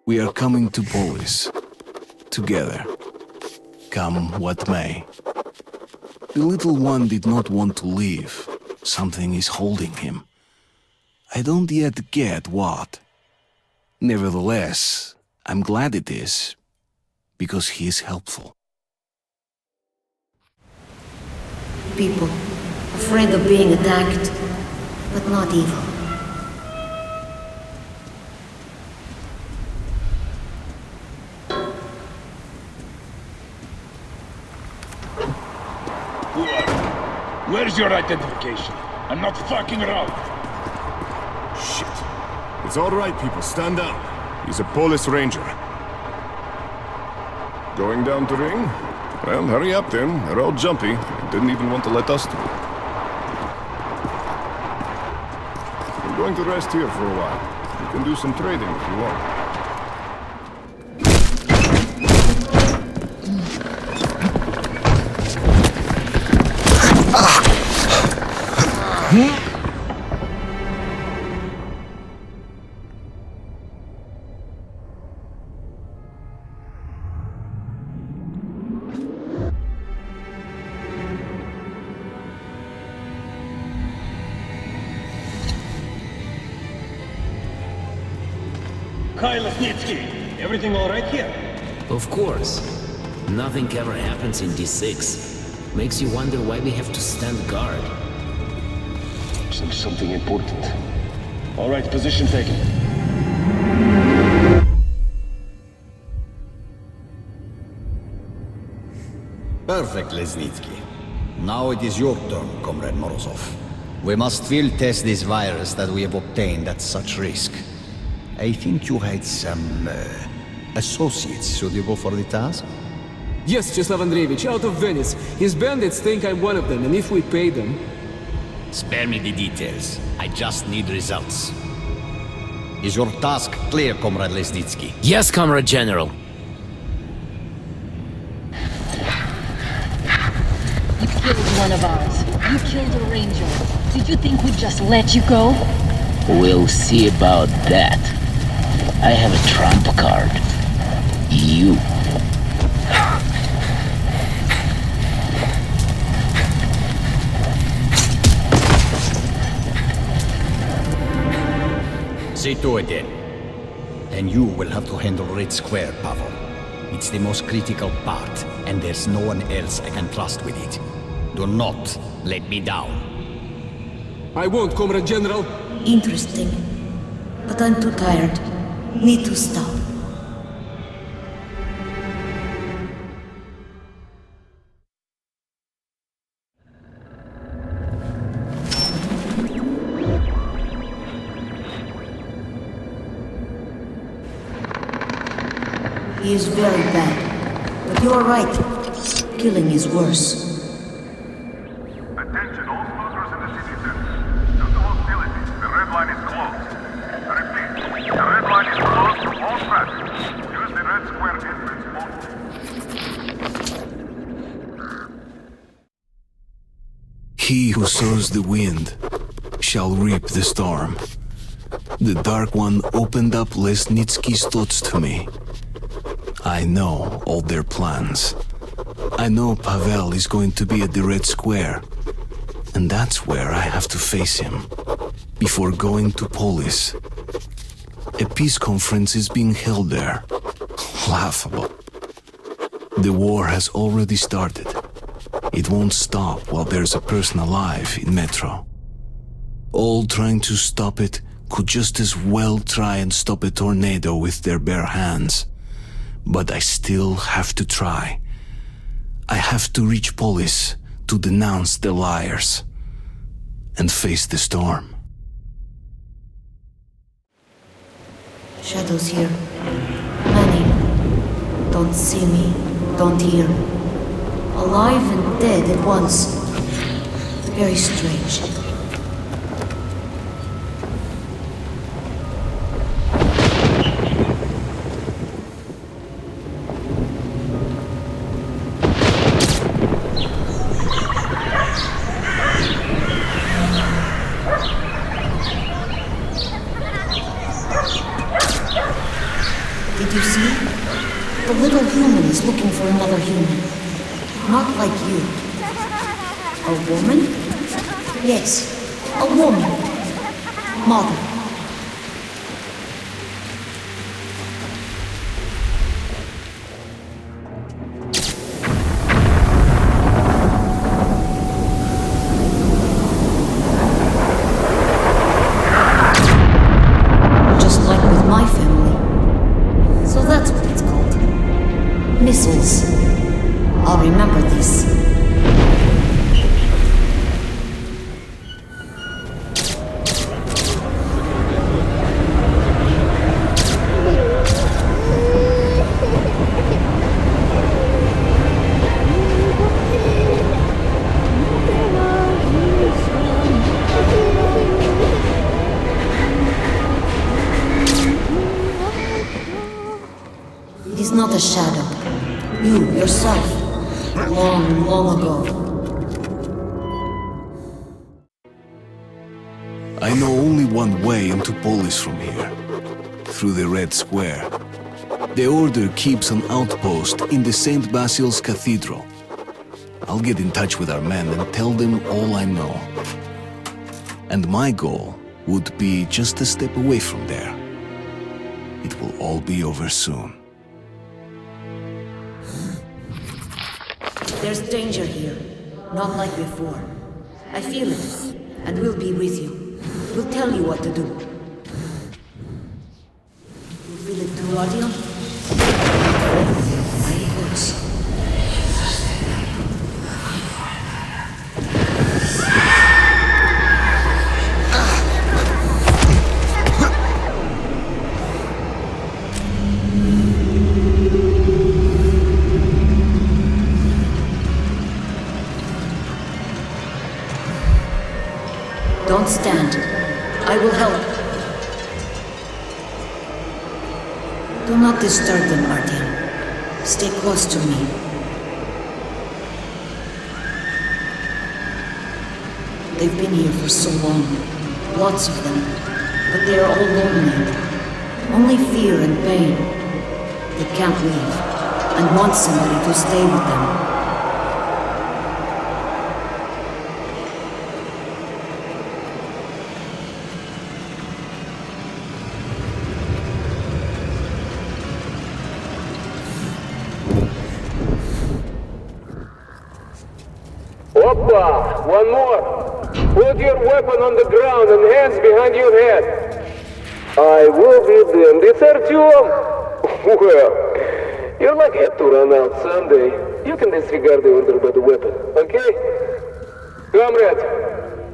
We are coming to Polis, together, come what may. The little one did not want to leave. Something is holding him. I don't yet get what. Nevertheless, I'm glad it is, because he is helpful. People, afraid of being attacked, but not evil. Where's your identification? I'm not fucking around. Shit. It's all right, people. Stand down. He's a Polis ranger. Going down to ring? Well, hurry up then. They're all jumpy. Didn't even want to let us through. I'm going to rest here for a while. You can do some trading if you want. Everything all right here? Of course. Nothing ever happens in D6. Makes you wonder why we have to stand guard. Seems something important. All right, position taken. Perfect, Lesnitsky. Now it is your turn, Comrade Morozov. We must field test this virus that we have obtained at such risk. I think you had some associates suitable for the task? Yes, Cheslav Andreevich, out of Venice. His bandits think I'm one of them, and if we pay them... Spare me the details. I just need results. Is your task clear, Comrade Lesnitsky? Yes, Comrade General. You killed one of ours. You killed a ranger. Did you think we'd just let you go? We'll see about that. I have a trump card. You. See to it then. And you will have to handle Red Square, Pavel. It's the most critical part, and there's no one else I can trust with it. Do not let me down. I won't, Comrade General. Interesting. But I'm too tired. Need to stop. He is very bad. But you are right. Killing is worse. Attention all smokers in the city center. Due to hostilities, the red line is closed. I repeat, the red line is closed to all traffic. Use the red square entrance only. He who sows the wind shall reap the storm. The Dark One opened up Lesnitsky's thoughts to me. I know all their plans. I know Pavel is going to be at the Red Square, and that's where I have to face him, before going to Polis. A peace conference is being held there. Laughable. The war has already started. It won't stop while there's a person alive in Metro. All trying to stop it could just as well try and stop a tornado with their bare hands. But I still have to try. I have to reach Polis to denounce the liars and face the storm. Shadows here. Many. Don't see me. Don't hear. Alive and dead at once. Very strange. Did you see? The little human is looking for another human. Not like you. A woman? Yes, a woman. Mother. Just like with my family. So that's what it's called. Missiles. I'll remember this. It is not a shadow. You, yourself. Long, long ago. I know only one way into Polis from here. Through the Red Square. The Order keeps an outpost in the St. Basil's Cathedral. I'll get in touch with our men and tell them all I know. And my goal would be just a step away from there. It will all be over soon. There's danger here. Not like before. I feel it. And we'll be with you. We'll tell you what to do. You feel it too, Artyom? My course. Don't stand. I will help. Do not disturb them, Artyom. Stay close to me. They've been here for so long. Lots of them. But they are all lonely. Only fear and pain. They can't leave. And want somebody to stay with them. Oppa! One more! Put your weapon on the ground and hands behind your head! I will be damned, it's Artyom! Well, you're lucky to run out someday. You can disregard the order by the weapon, okay? Comrades,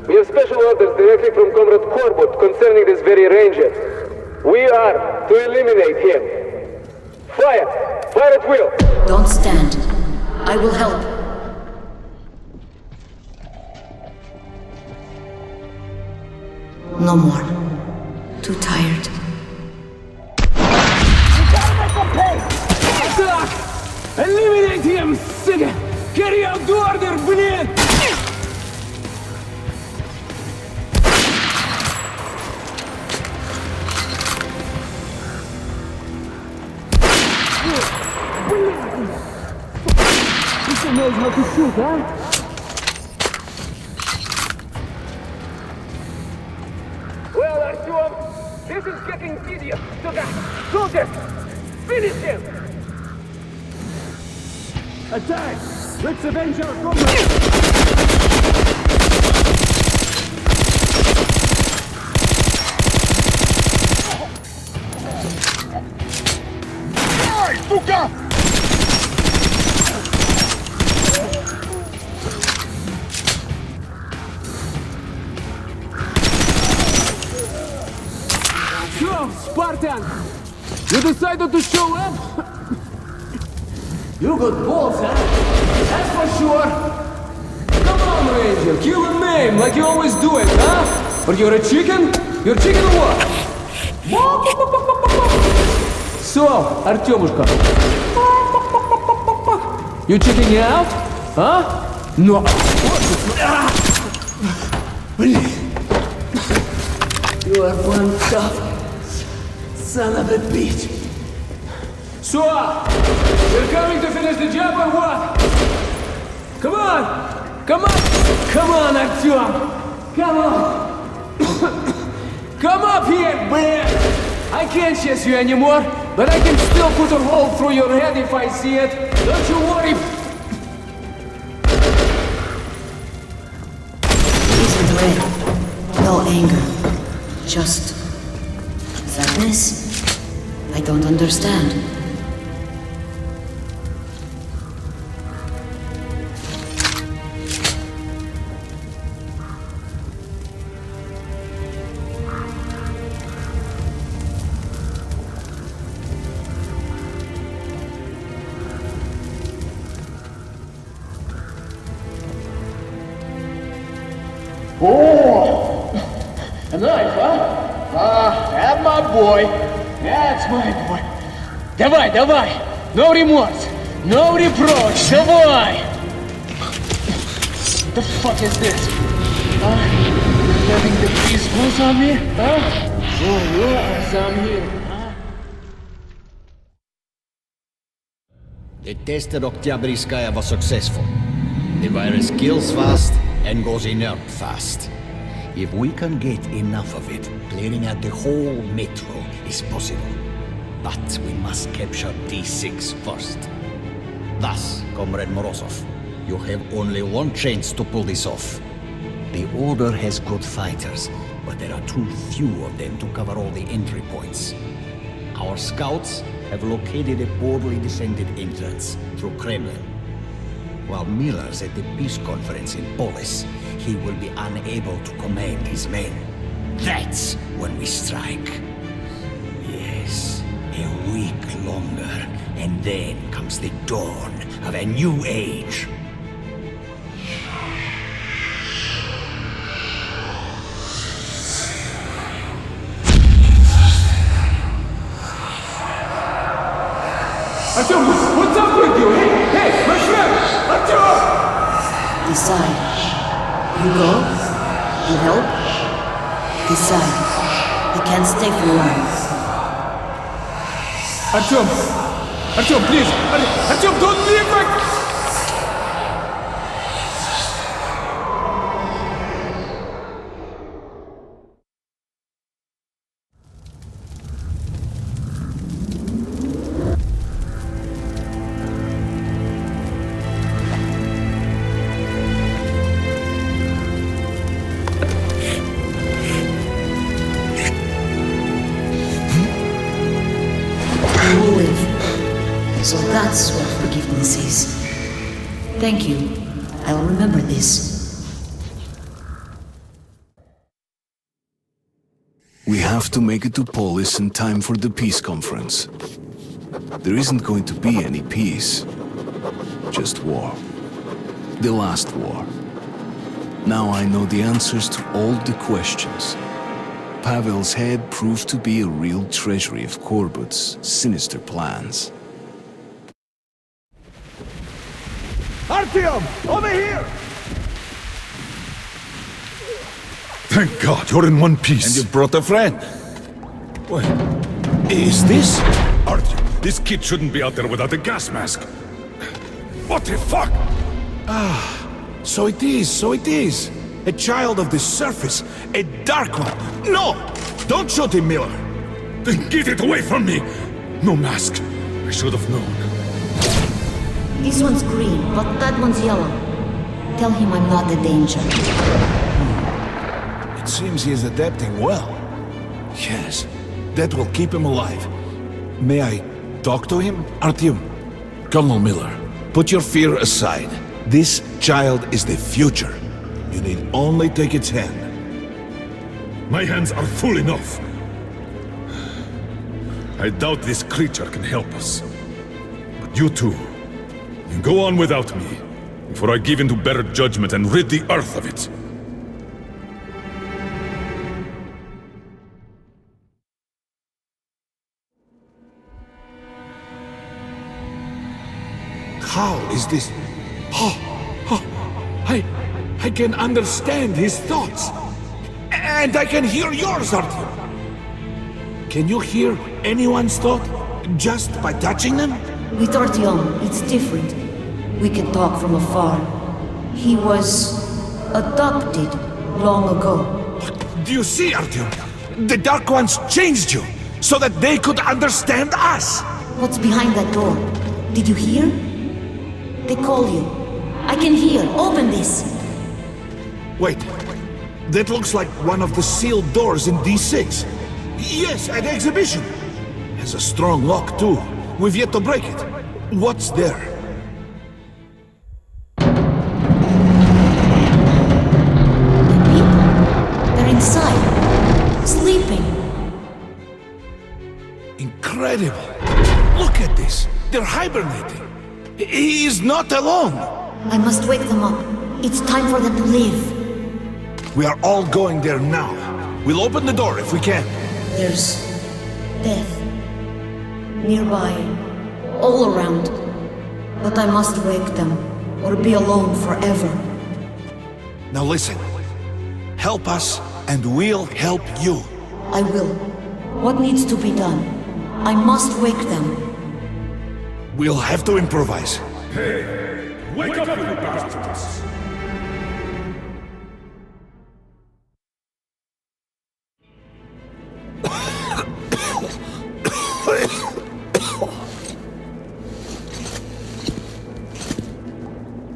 we have special orders directly from Comrade Corbett concerning this very ranger. We are to eliminate him. Fire! Fire at will! Don't stand. I will help. No more. Too tired. Attack! Eliminate him, sugar! Carry out the order, блин! This one knows how to shoot, huh? This is getting tedious. Soldiers, finish him! Attack! Let's avenge our comrades! Ай, сука! Spartan! You decided to show up? You got balls, huh? That's for sure! Come on, Ranger, kill and maim like you always do it, huh? Or you're a chicken? You're chicken or what? So, Artyomushka. You checking out? Huh? No. You are one tough son of a bitch. So, you're coming to finish the job or what? Come on! Come on! Come on, Artyom! Come on! Come up here, man! I can't chase you anymore, but I can still put a hole through your head if I see it. Don't you worry. Isn't red. No anger. Just sadness? I don't understand. Oh! A knife, huh? That's my boy. That's my boy. Давай, давай! No remorse! No reproach! Давай! What the fuck is this? having the peace pulse on me, huh? Oh, yes, I'm here. The test at Oktyabrskaya was successful. The virus kills fast and goes inert fast. If we can get enough of it, clearing out the whole metro is possible. But we must capture D6 first. Thus, Comrade Morozov, you have only one chance to pull this off. The Order has good fighters, but there are too few of them to cover all the entry points. Our scouts have located a poorly defended entrance through Kremlin. While Miller's at the peace conference in Polis, he will be unable to command his men. That's when we strike. Yes, a week longer, and then comes the dawn of a new age. Artyom, what's up with you? Hey, my friend! Artyom! Decide. You go? You help? Decide. You can't stay for long. Artyom! Artyom, please! Artyom, don't leave! So that's what forgiveness is. Thank you. I'll remember this. We have to make it to Polis in time for the peace conference. There isn't going to be any peace. Just war. The last war. Now I know the answers to all the questions. Pavel's head proved to be a real treasury of Korbut's sinister plans. Artyom! Over here! Thank God, you're in one piece. And you brought a friend. Wait, is this? Artyom, this kid shouldn't be out there without a gas mask. What the fuck? Ah, so it is. A child of the surface. A dark one. No! Don't shoot him, Miller. Then get it away from me! No mask. I should have known. This one's green, but that one's yellow. Tell him I'm not a danger. It seems he is adapting well. Yes, that will keep him alive. May I talk to him? Artyom, Colonel Miller, put your fear aside. This child is the future. You need only take its hand. My hands are full enough. I doubt this creature can help us. But you two, you go on without me, before I give in to better judgment and rid the Earth of it. How is this? I can understand his thoughts. And I can hear yours, Artyom. Can you hear anyone's thought just by touching them? With Artyom, it's different. We can talk from afar. He was adopted long ago. Do you see, Artyom? The Dark Ones changed you so that they could understand us. What's behind that door? Did you hear? They call you. I can hear. Open this. Wait. That looks like one of the sealed doors in D6. Yes, at the exhibition. Has a strong lock, too. We've yet to break it. What's there? People. They're inside. Sleeping. Incredible. Look at this. They're hibernating. He is not alone. I must wake them up. It's time for them to live. We are all going there now. We'll open the door if we can. There's death. Nearby. All around. But I must wake them, or be alone forever. Now listen. Help us, and we'll help you. I will. What needs to be done? I must wake them. We'll have to improvise. Hey! Wake up, you bastards!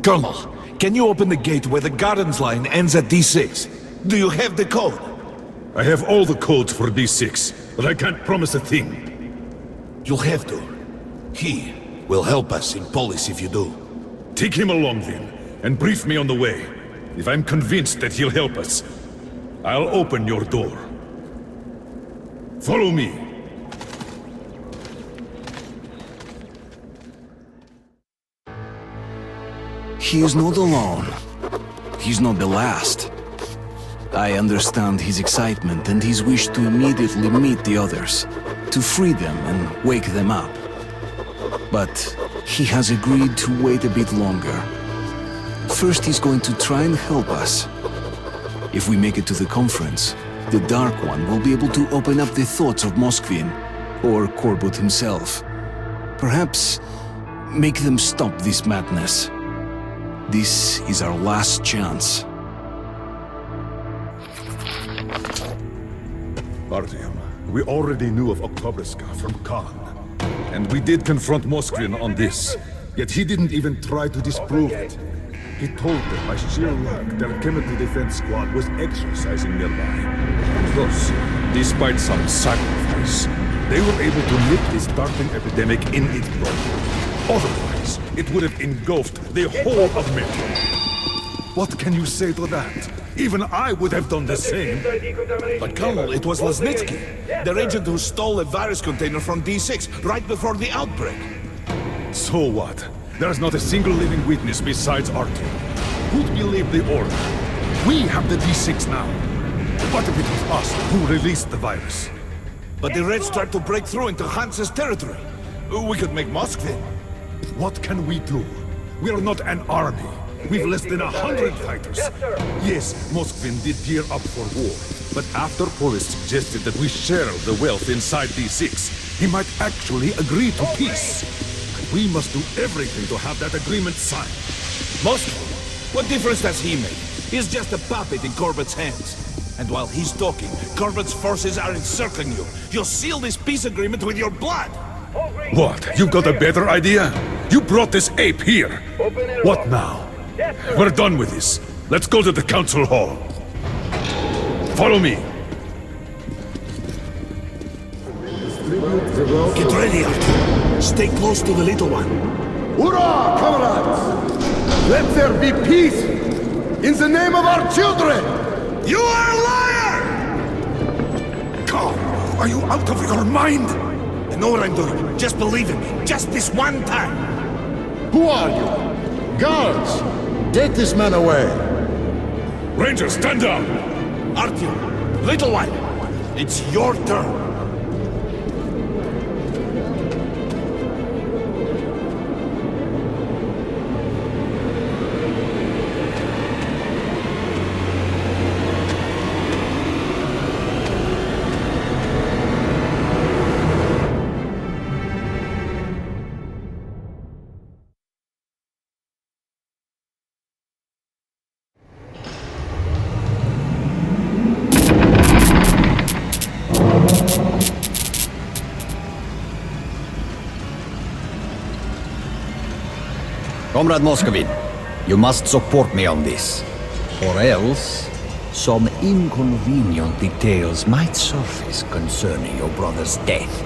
Colonel, can you open the gate where the gardens line ends at D6? Do you have the code? I have all the codes for D6, but I can't promise a thing. You'll have to. He will help us in Polis if you do. Take him along then, and brief me on the way. If I'm convinced that he'll help us, I'll open your door. Follow me. He is not alone. He's not the last. I understand his excitement and his wish to immediately meet the others, to free them and wake them up. But he has agreed to wait a bit longer. First, he's going to try and help us. If we make it to the conference, the Dark One will be able to open up the thoughts of Moskvin, or Korbut himself. Perhaps make them stop this madness. This is our last chance. Artyom, we already knew of Oktoberska from Khan. And we did confront Moskvin on this, yet he didn't even try to disprove it. He told them by sheer luck their chemical defense squad was exercising nearby. Thus, despite some sacrifice, they were able to nip the starting epidemic in its bud. Otherwise, it would have engulfed the whole of Metro. What can you say to that? Even I would have done the same. But Colonel, it was Lesnitsky, the agent who stole a virus container from D6 right before the outbreak. So what? There's not a single living witness besides Artyom. Who'd believe the order? We have the D6 now. What if it was us who released the virus? But the Reds tried to break through into Hansa's territory. We could make Moskvin. What can we do? We are not an army. We've less than 100 fighters. Yes, Moskvin did gear up for war. But after Polis suggested that we share the wealth inside D6, he might actually agree to peace. And we must do everything to have that agreement signed. Moskvin? What difference does he make? He's just a puppet in Corbett's hands. And while he's talking, Corbett's forces are encircling you. You'll seal this peace agreement with your blood. What? You got a better idea? You brought this ape here. What now? We're done with this. Let's go to the council hall. Follow me. Get ready, Artyom. Stay close to the little one. Hurrah, comrades! Let there be peace in the name of our children! You are a liar! Come, are you out of your mind? I know what I'm doing. Just believe in me. Just this one time. Who are you? Guards! Take this man away! Ranger, stand down! Artyom, little one, it's your turn. Comrade Moscovin, you must support me on this. Or else, some inconvenient details might surface concerning your brother's death.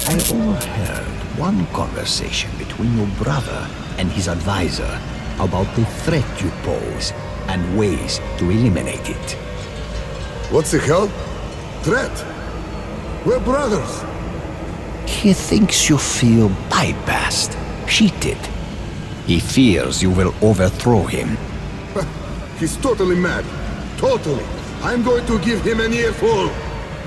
I overheard one conversation between your brother and his advisor about the threat you pose and ways to eliminate it. What the hell? Threat? We're brothers. He thinks you feel bypassed, cheated. He fears you will overthrow him. He's totally mad. Totally. I'm going to give him an earful.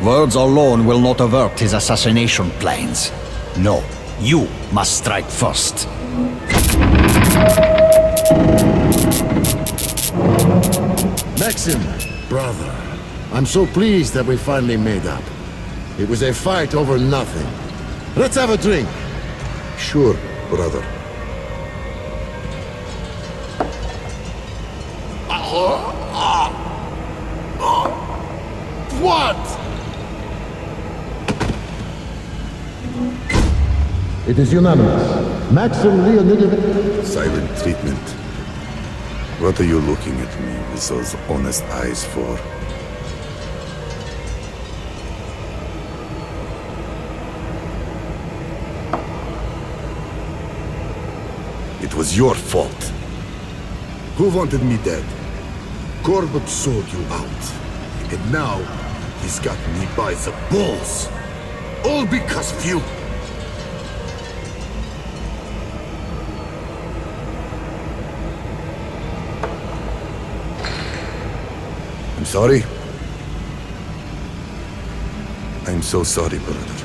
Words alone will not avert his assassination plans. No, you must strike first. Maxim, brother, I'm so pleased that we finally made up. It was a fight over nothing. Let's have a drink. Sure, brother. What? It is unanimous. Maxim Leonidovich. Silent treatment. What are you looking at me with those honest eyes for? It was your fault. Who wanted me dead? Corbett sold you out. And now, he's got me by the balls. All because of you. I'm sorry. I'm so sorry, brother.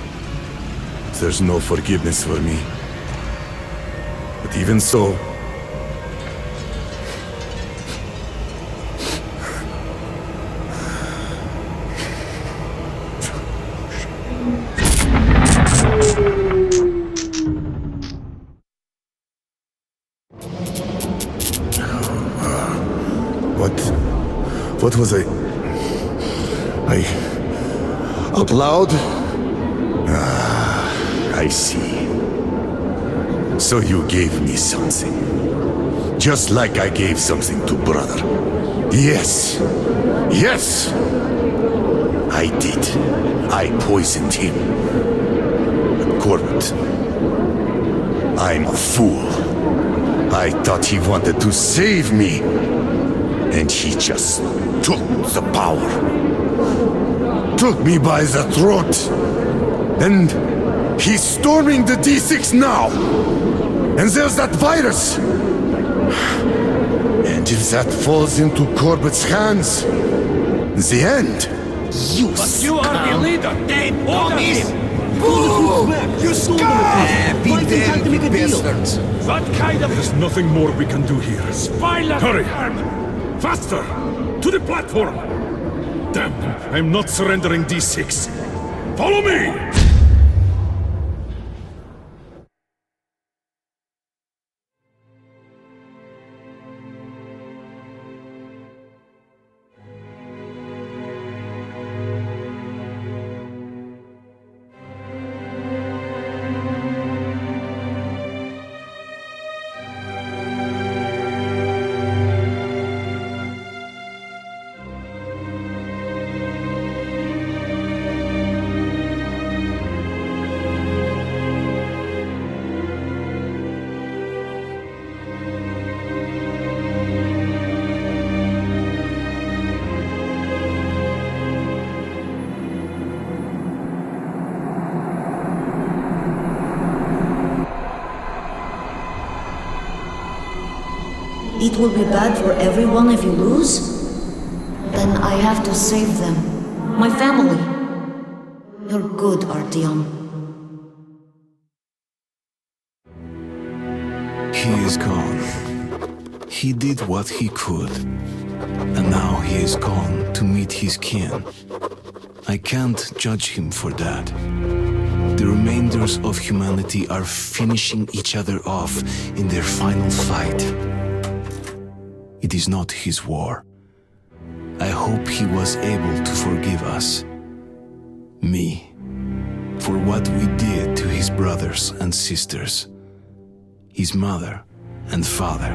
There's no forgiveness for me. But even so... What was I... Out loud? Ah, I see. So you gave me something. Just like I gave something to brother. Yes. Yes! I did. I poisoned him. But Corbett... I'm a fool. I thought he wanted to save me. And he just took the power. Took me by the throat. And he's storming the D6 now. And there's that virus. And if that falls into Corbett's hands, the end. But you are the leader! Then order him! You scum! Be dead, you bastards! What kind of... There's nothing more we can do here. Spineless! Hurry! Faster! To the platform! Damn, I'm not surrendering D6. Follow me! It will be bad for everyone if you lose? Then I have to save them. My family. You're good, Artyom. He is gone. He did what he could. And now he is gone to meet his kin. I can't judge him for that. The remainders of humanity are finishing each other off in their final fight. It is not his war. I hope he was able to forgive us. Me. For what we did to his brothers and sisters. His mother and father.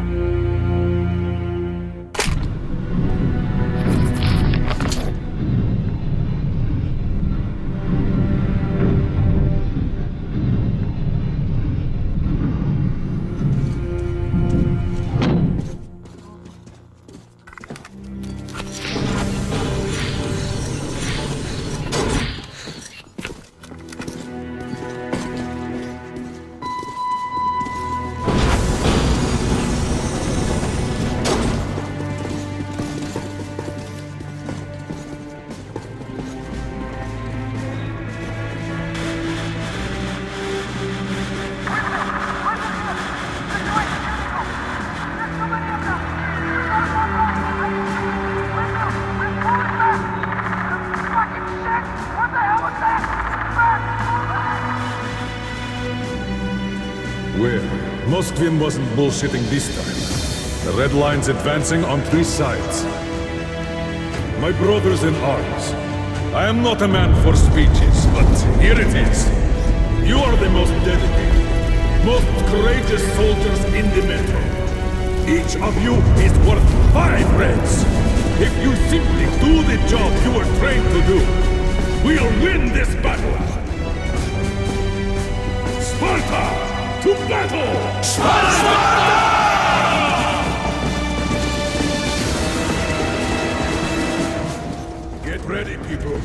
Well, Moskvin wasn't bullshitting this time. The Red Line's advancing on 3 sides. My brothers in arms, I am not a man for speeches, but here it is. You are the most dedicated, most courageous soldiers in the Metro. Each of you is worth 5 Reds. If you simply do the job you were trained to do, we'll win this battle! Sparta! To battle! Sparta! Get ready, people.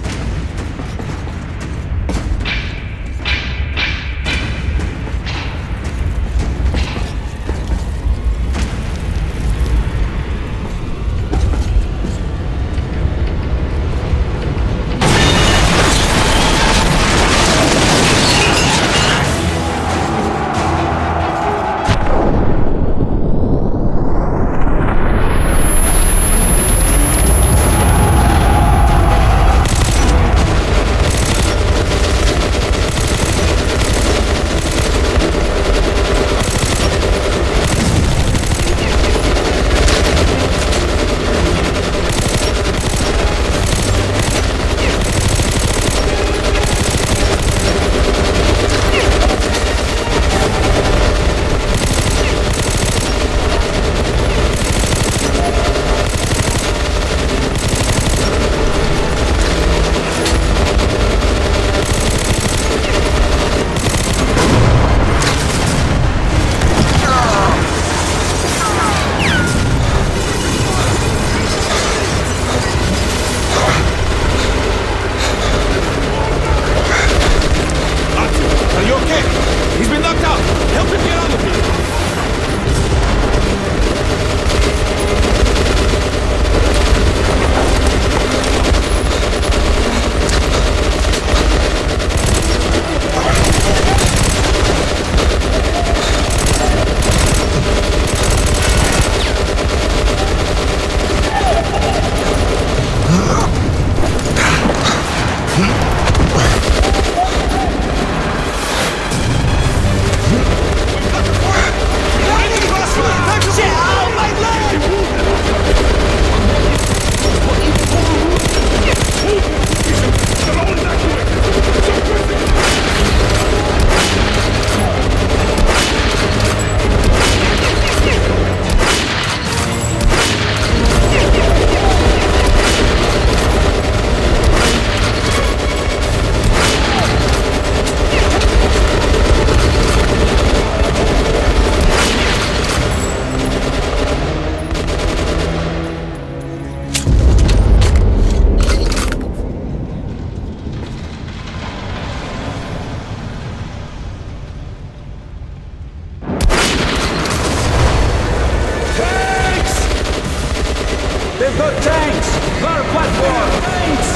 They've got tanks! Our platform! Tanks!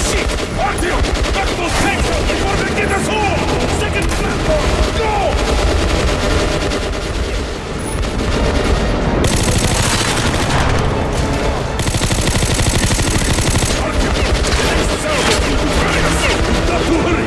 Shit! Artyom! Knock those tanks out before they get us all! Second platform! Go! Artyom! The next salvo will be behind us! Not to hurry!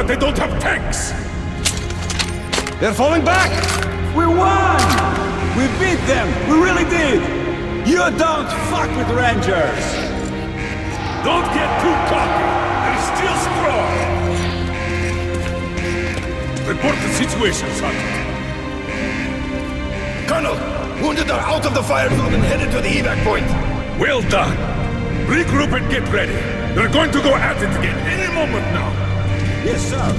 They don't have tanks! They're falling back! We won! We beat them! We really did! You don't fuck with Rangers! Don't get too cocky! They're still strong! Report the situation, Sergeant. Colonel! Wounded are out of the fire zone and headed to the evac point! Well done! Regroup and get ready! They're going to go at it again any moment now! Yes, sir.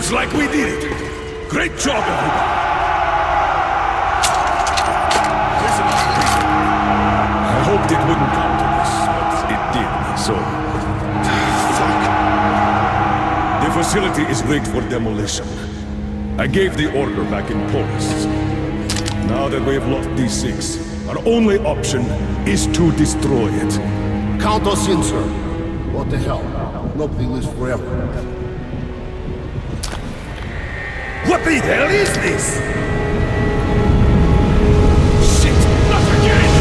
Looks like we did it. Great job, everybody. Listen, I hoped it wouldn't come to this, but it did, so... Fuck. The facility is rigged for demolition. I gave the order back in Polis. Now that we have lost D6, our only option is to destroy it. Count us in, sir. What the hell? Nobody lives forever. What the hell is this? Shit! Not again!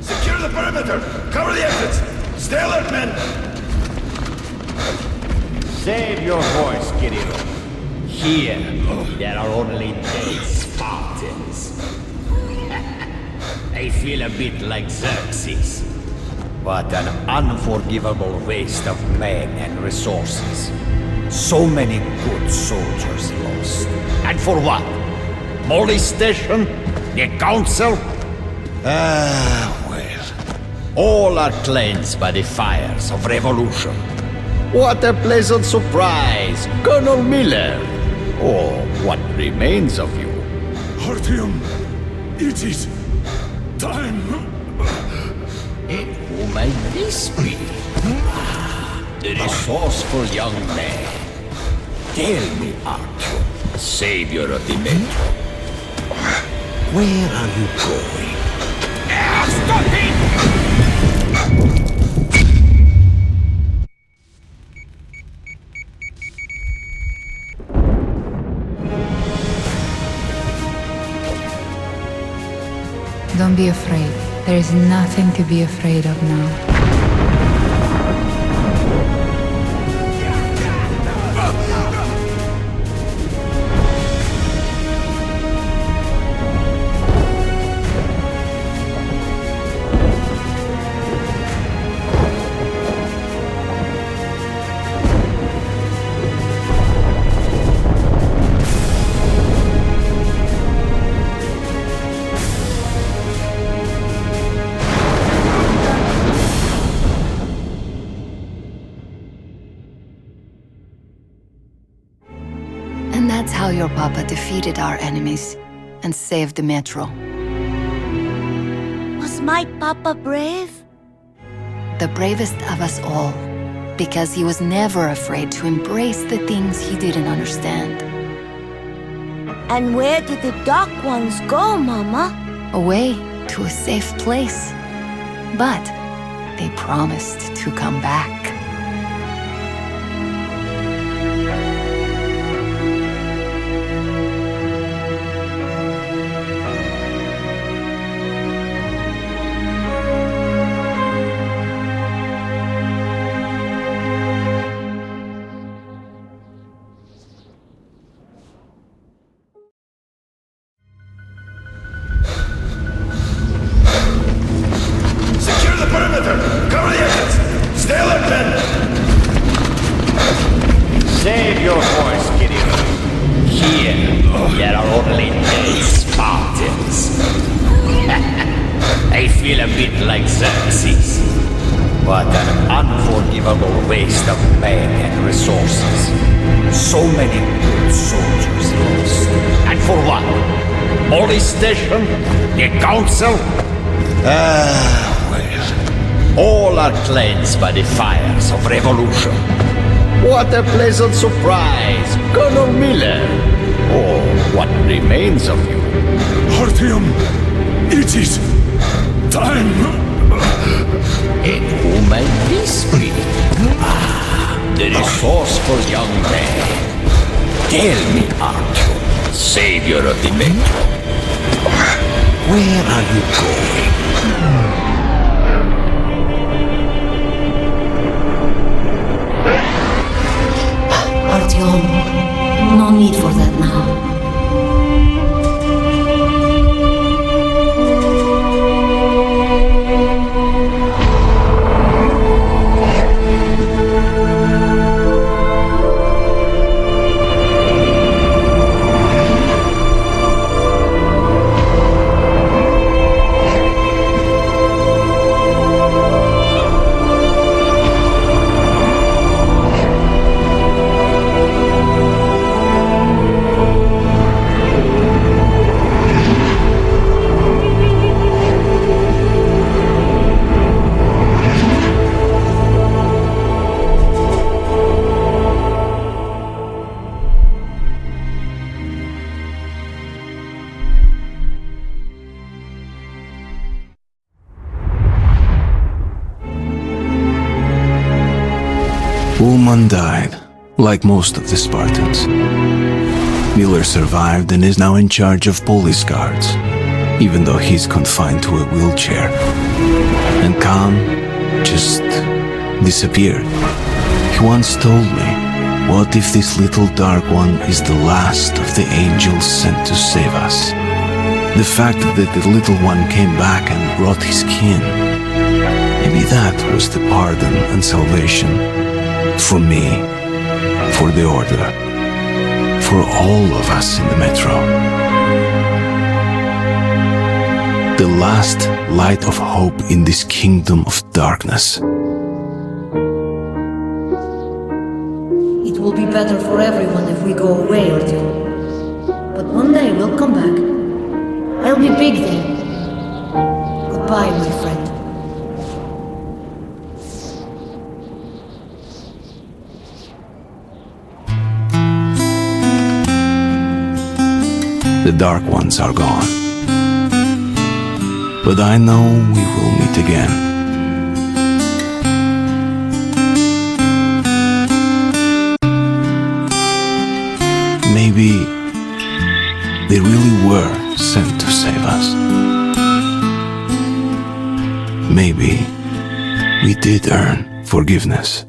Secure the perimeter! Cover the exits! Stay alert, men! Save your voice, Kirilo. Here, there are only dead Spartans. I feel a bit like Xerxes. What an unforgivable waste of men and resources. So many good soldiers lost. And for what? Molestation? The council? Well. All are cleansed by the fires of revolution. What a pleasant surprise, Colonel Miller! Or what remains of you? Artyom, it is time. And who might this be? The resourceful young man. Tell me, Artyom, savior of the Metro. Where are you going? Stop it! Don't be afraid. There is nothing to be afraid of now. And that's how your papa defeated our enemies and saved the Metro. Was my papa brave? The bravest of us all, because he was never afraid to embrace the things he didn't understand. And where did the Dark Ones go, Mama? Away to a safe place. But they promised to come back. Cover the exits! Stay alert, men! Save your voice, Kirilo. Here, there are only dead Spartans. I feel a bit like Xerxes. What an unforgivable waste of men and resources. So many good soldiers lost. And for what? Molestation? The council? Well. All are cleansed by the fires of revolution. What a pleasant surprise, Colonel Miller. Or what remains of you? Artyom, it is time. And who might this be? The resourceful young man. Tell me, Artyom, savior of the Metro. Where are you going? Artyom, no need for that now. Ullman died, like most of the Spartans. Miller survived and is now in charge of police guards, even though he's confined to a wheelchair. And Khan just disappeared. He once told me, what if this little dark one is the last of the angels sent to save us? The fact that the little one came back and brought his kin, maybe that was the pardon and salvation for me, for the Order, for all of us in the Metro. The last light of hope in this kingdom of darkness. It will be better for everyone if we go away, Artyom. But one day we'll come back. I'll be big then. Goodbye, my friend. The Dark Ones are gone. But I know we will meet again. Maybe they really were sent to save us. Maybe we did earn forgiveness.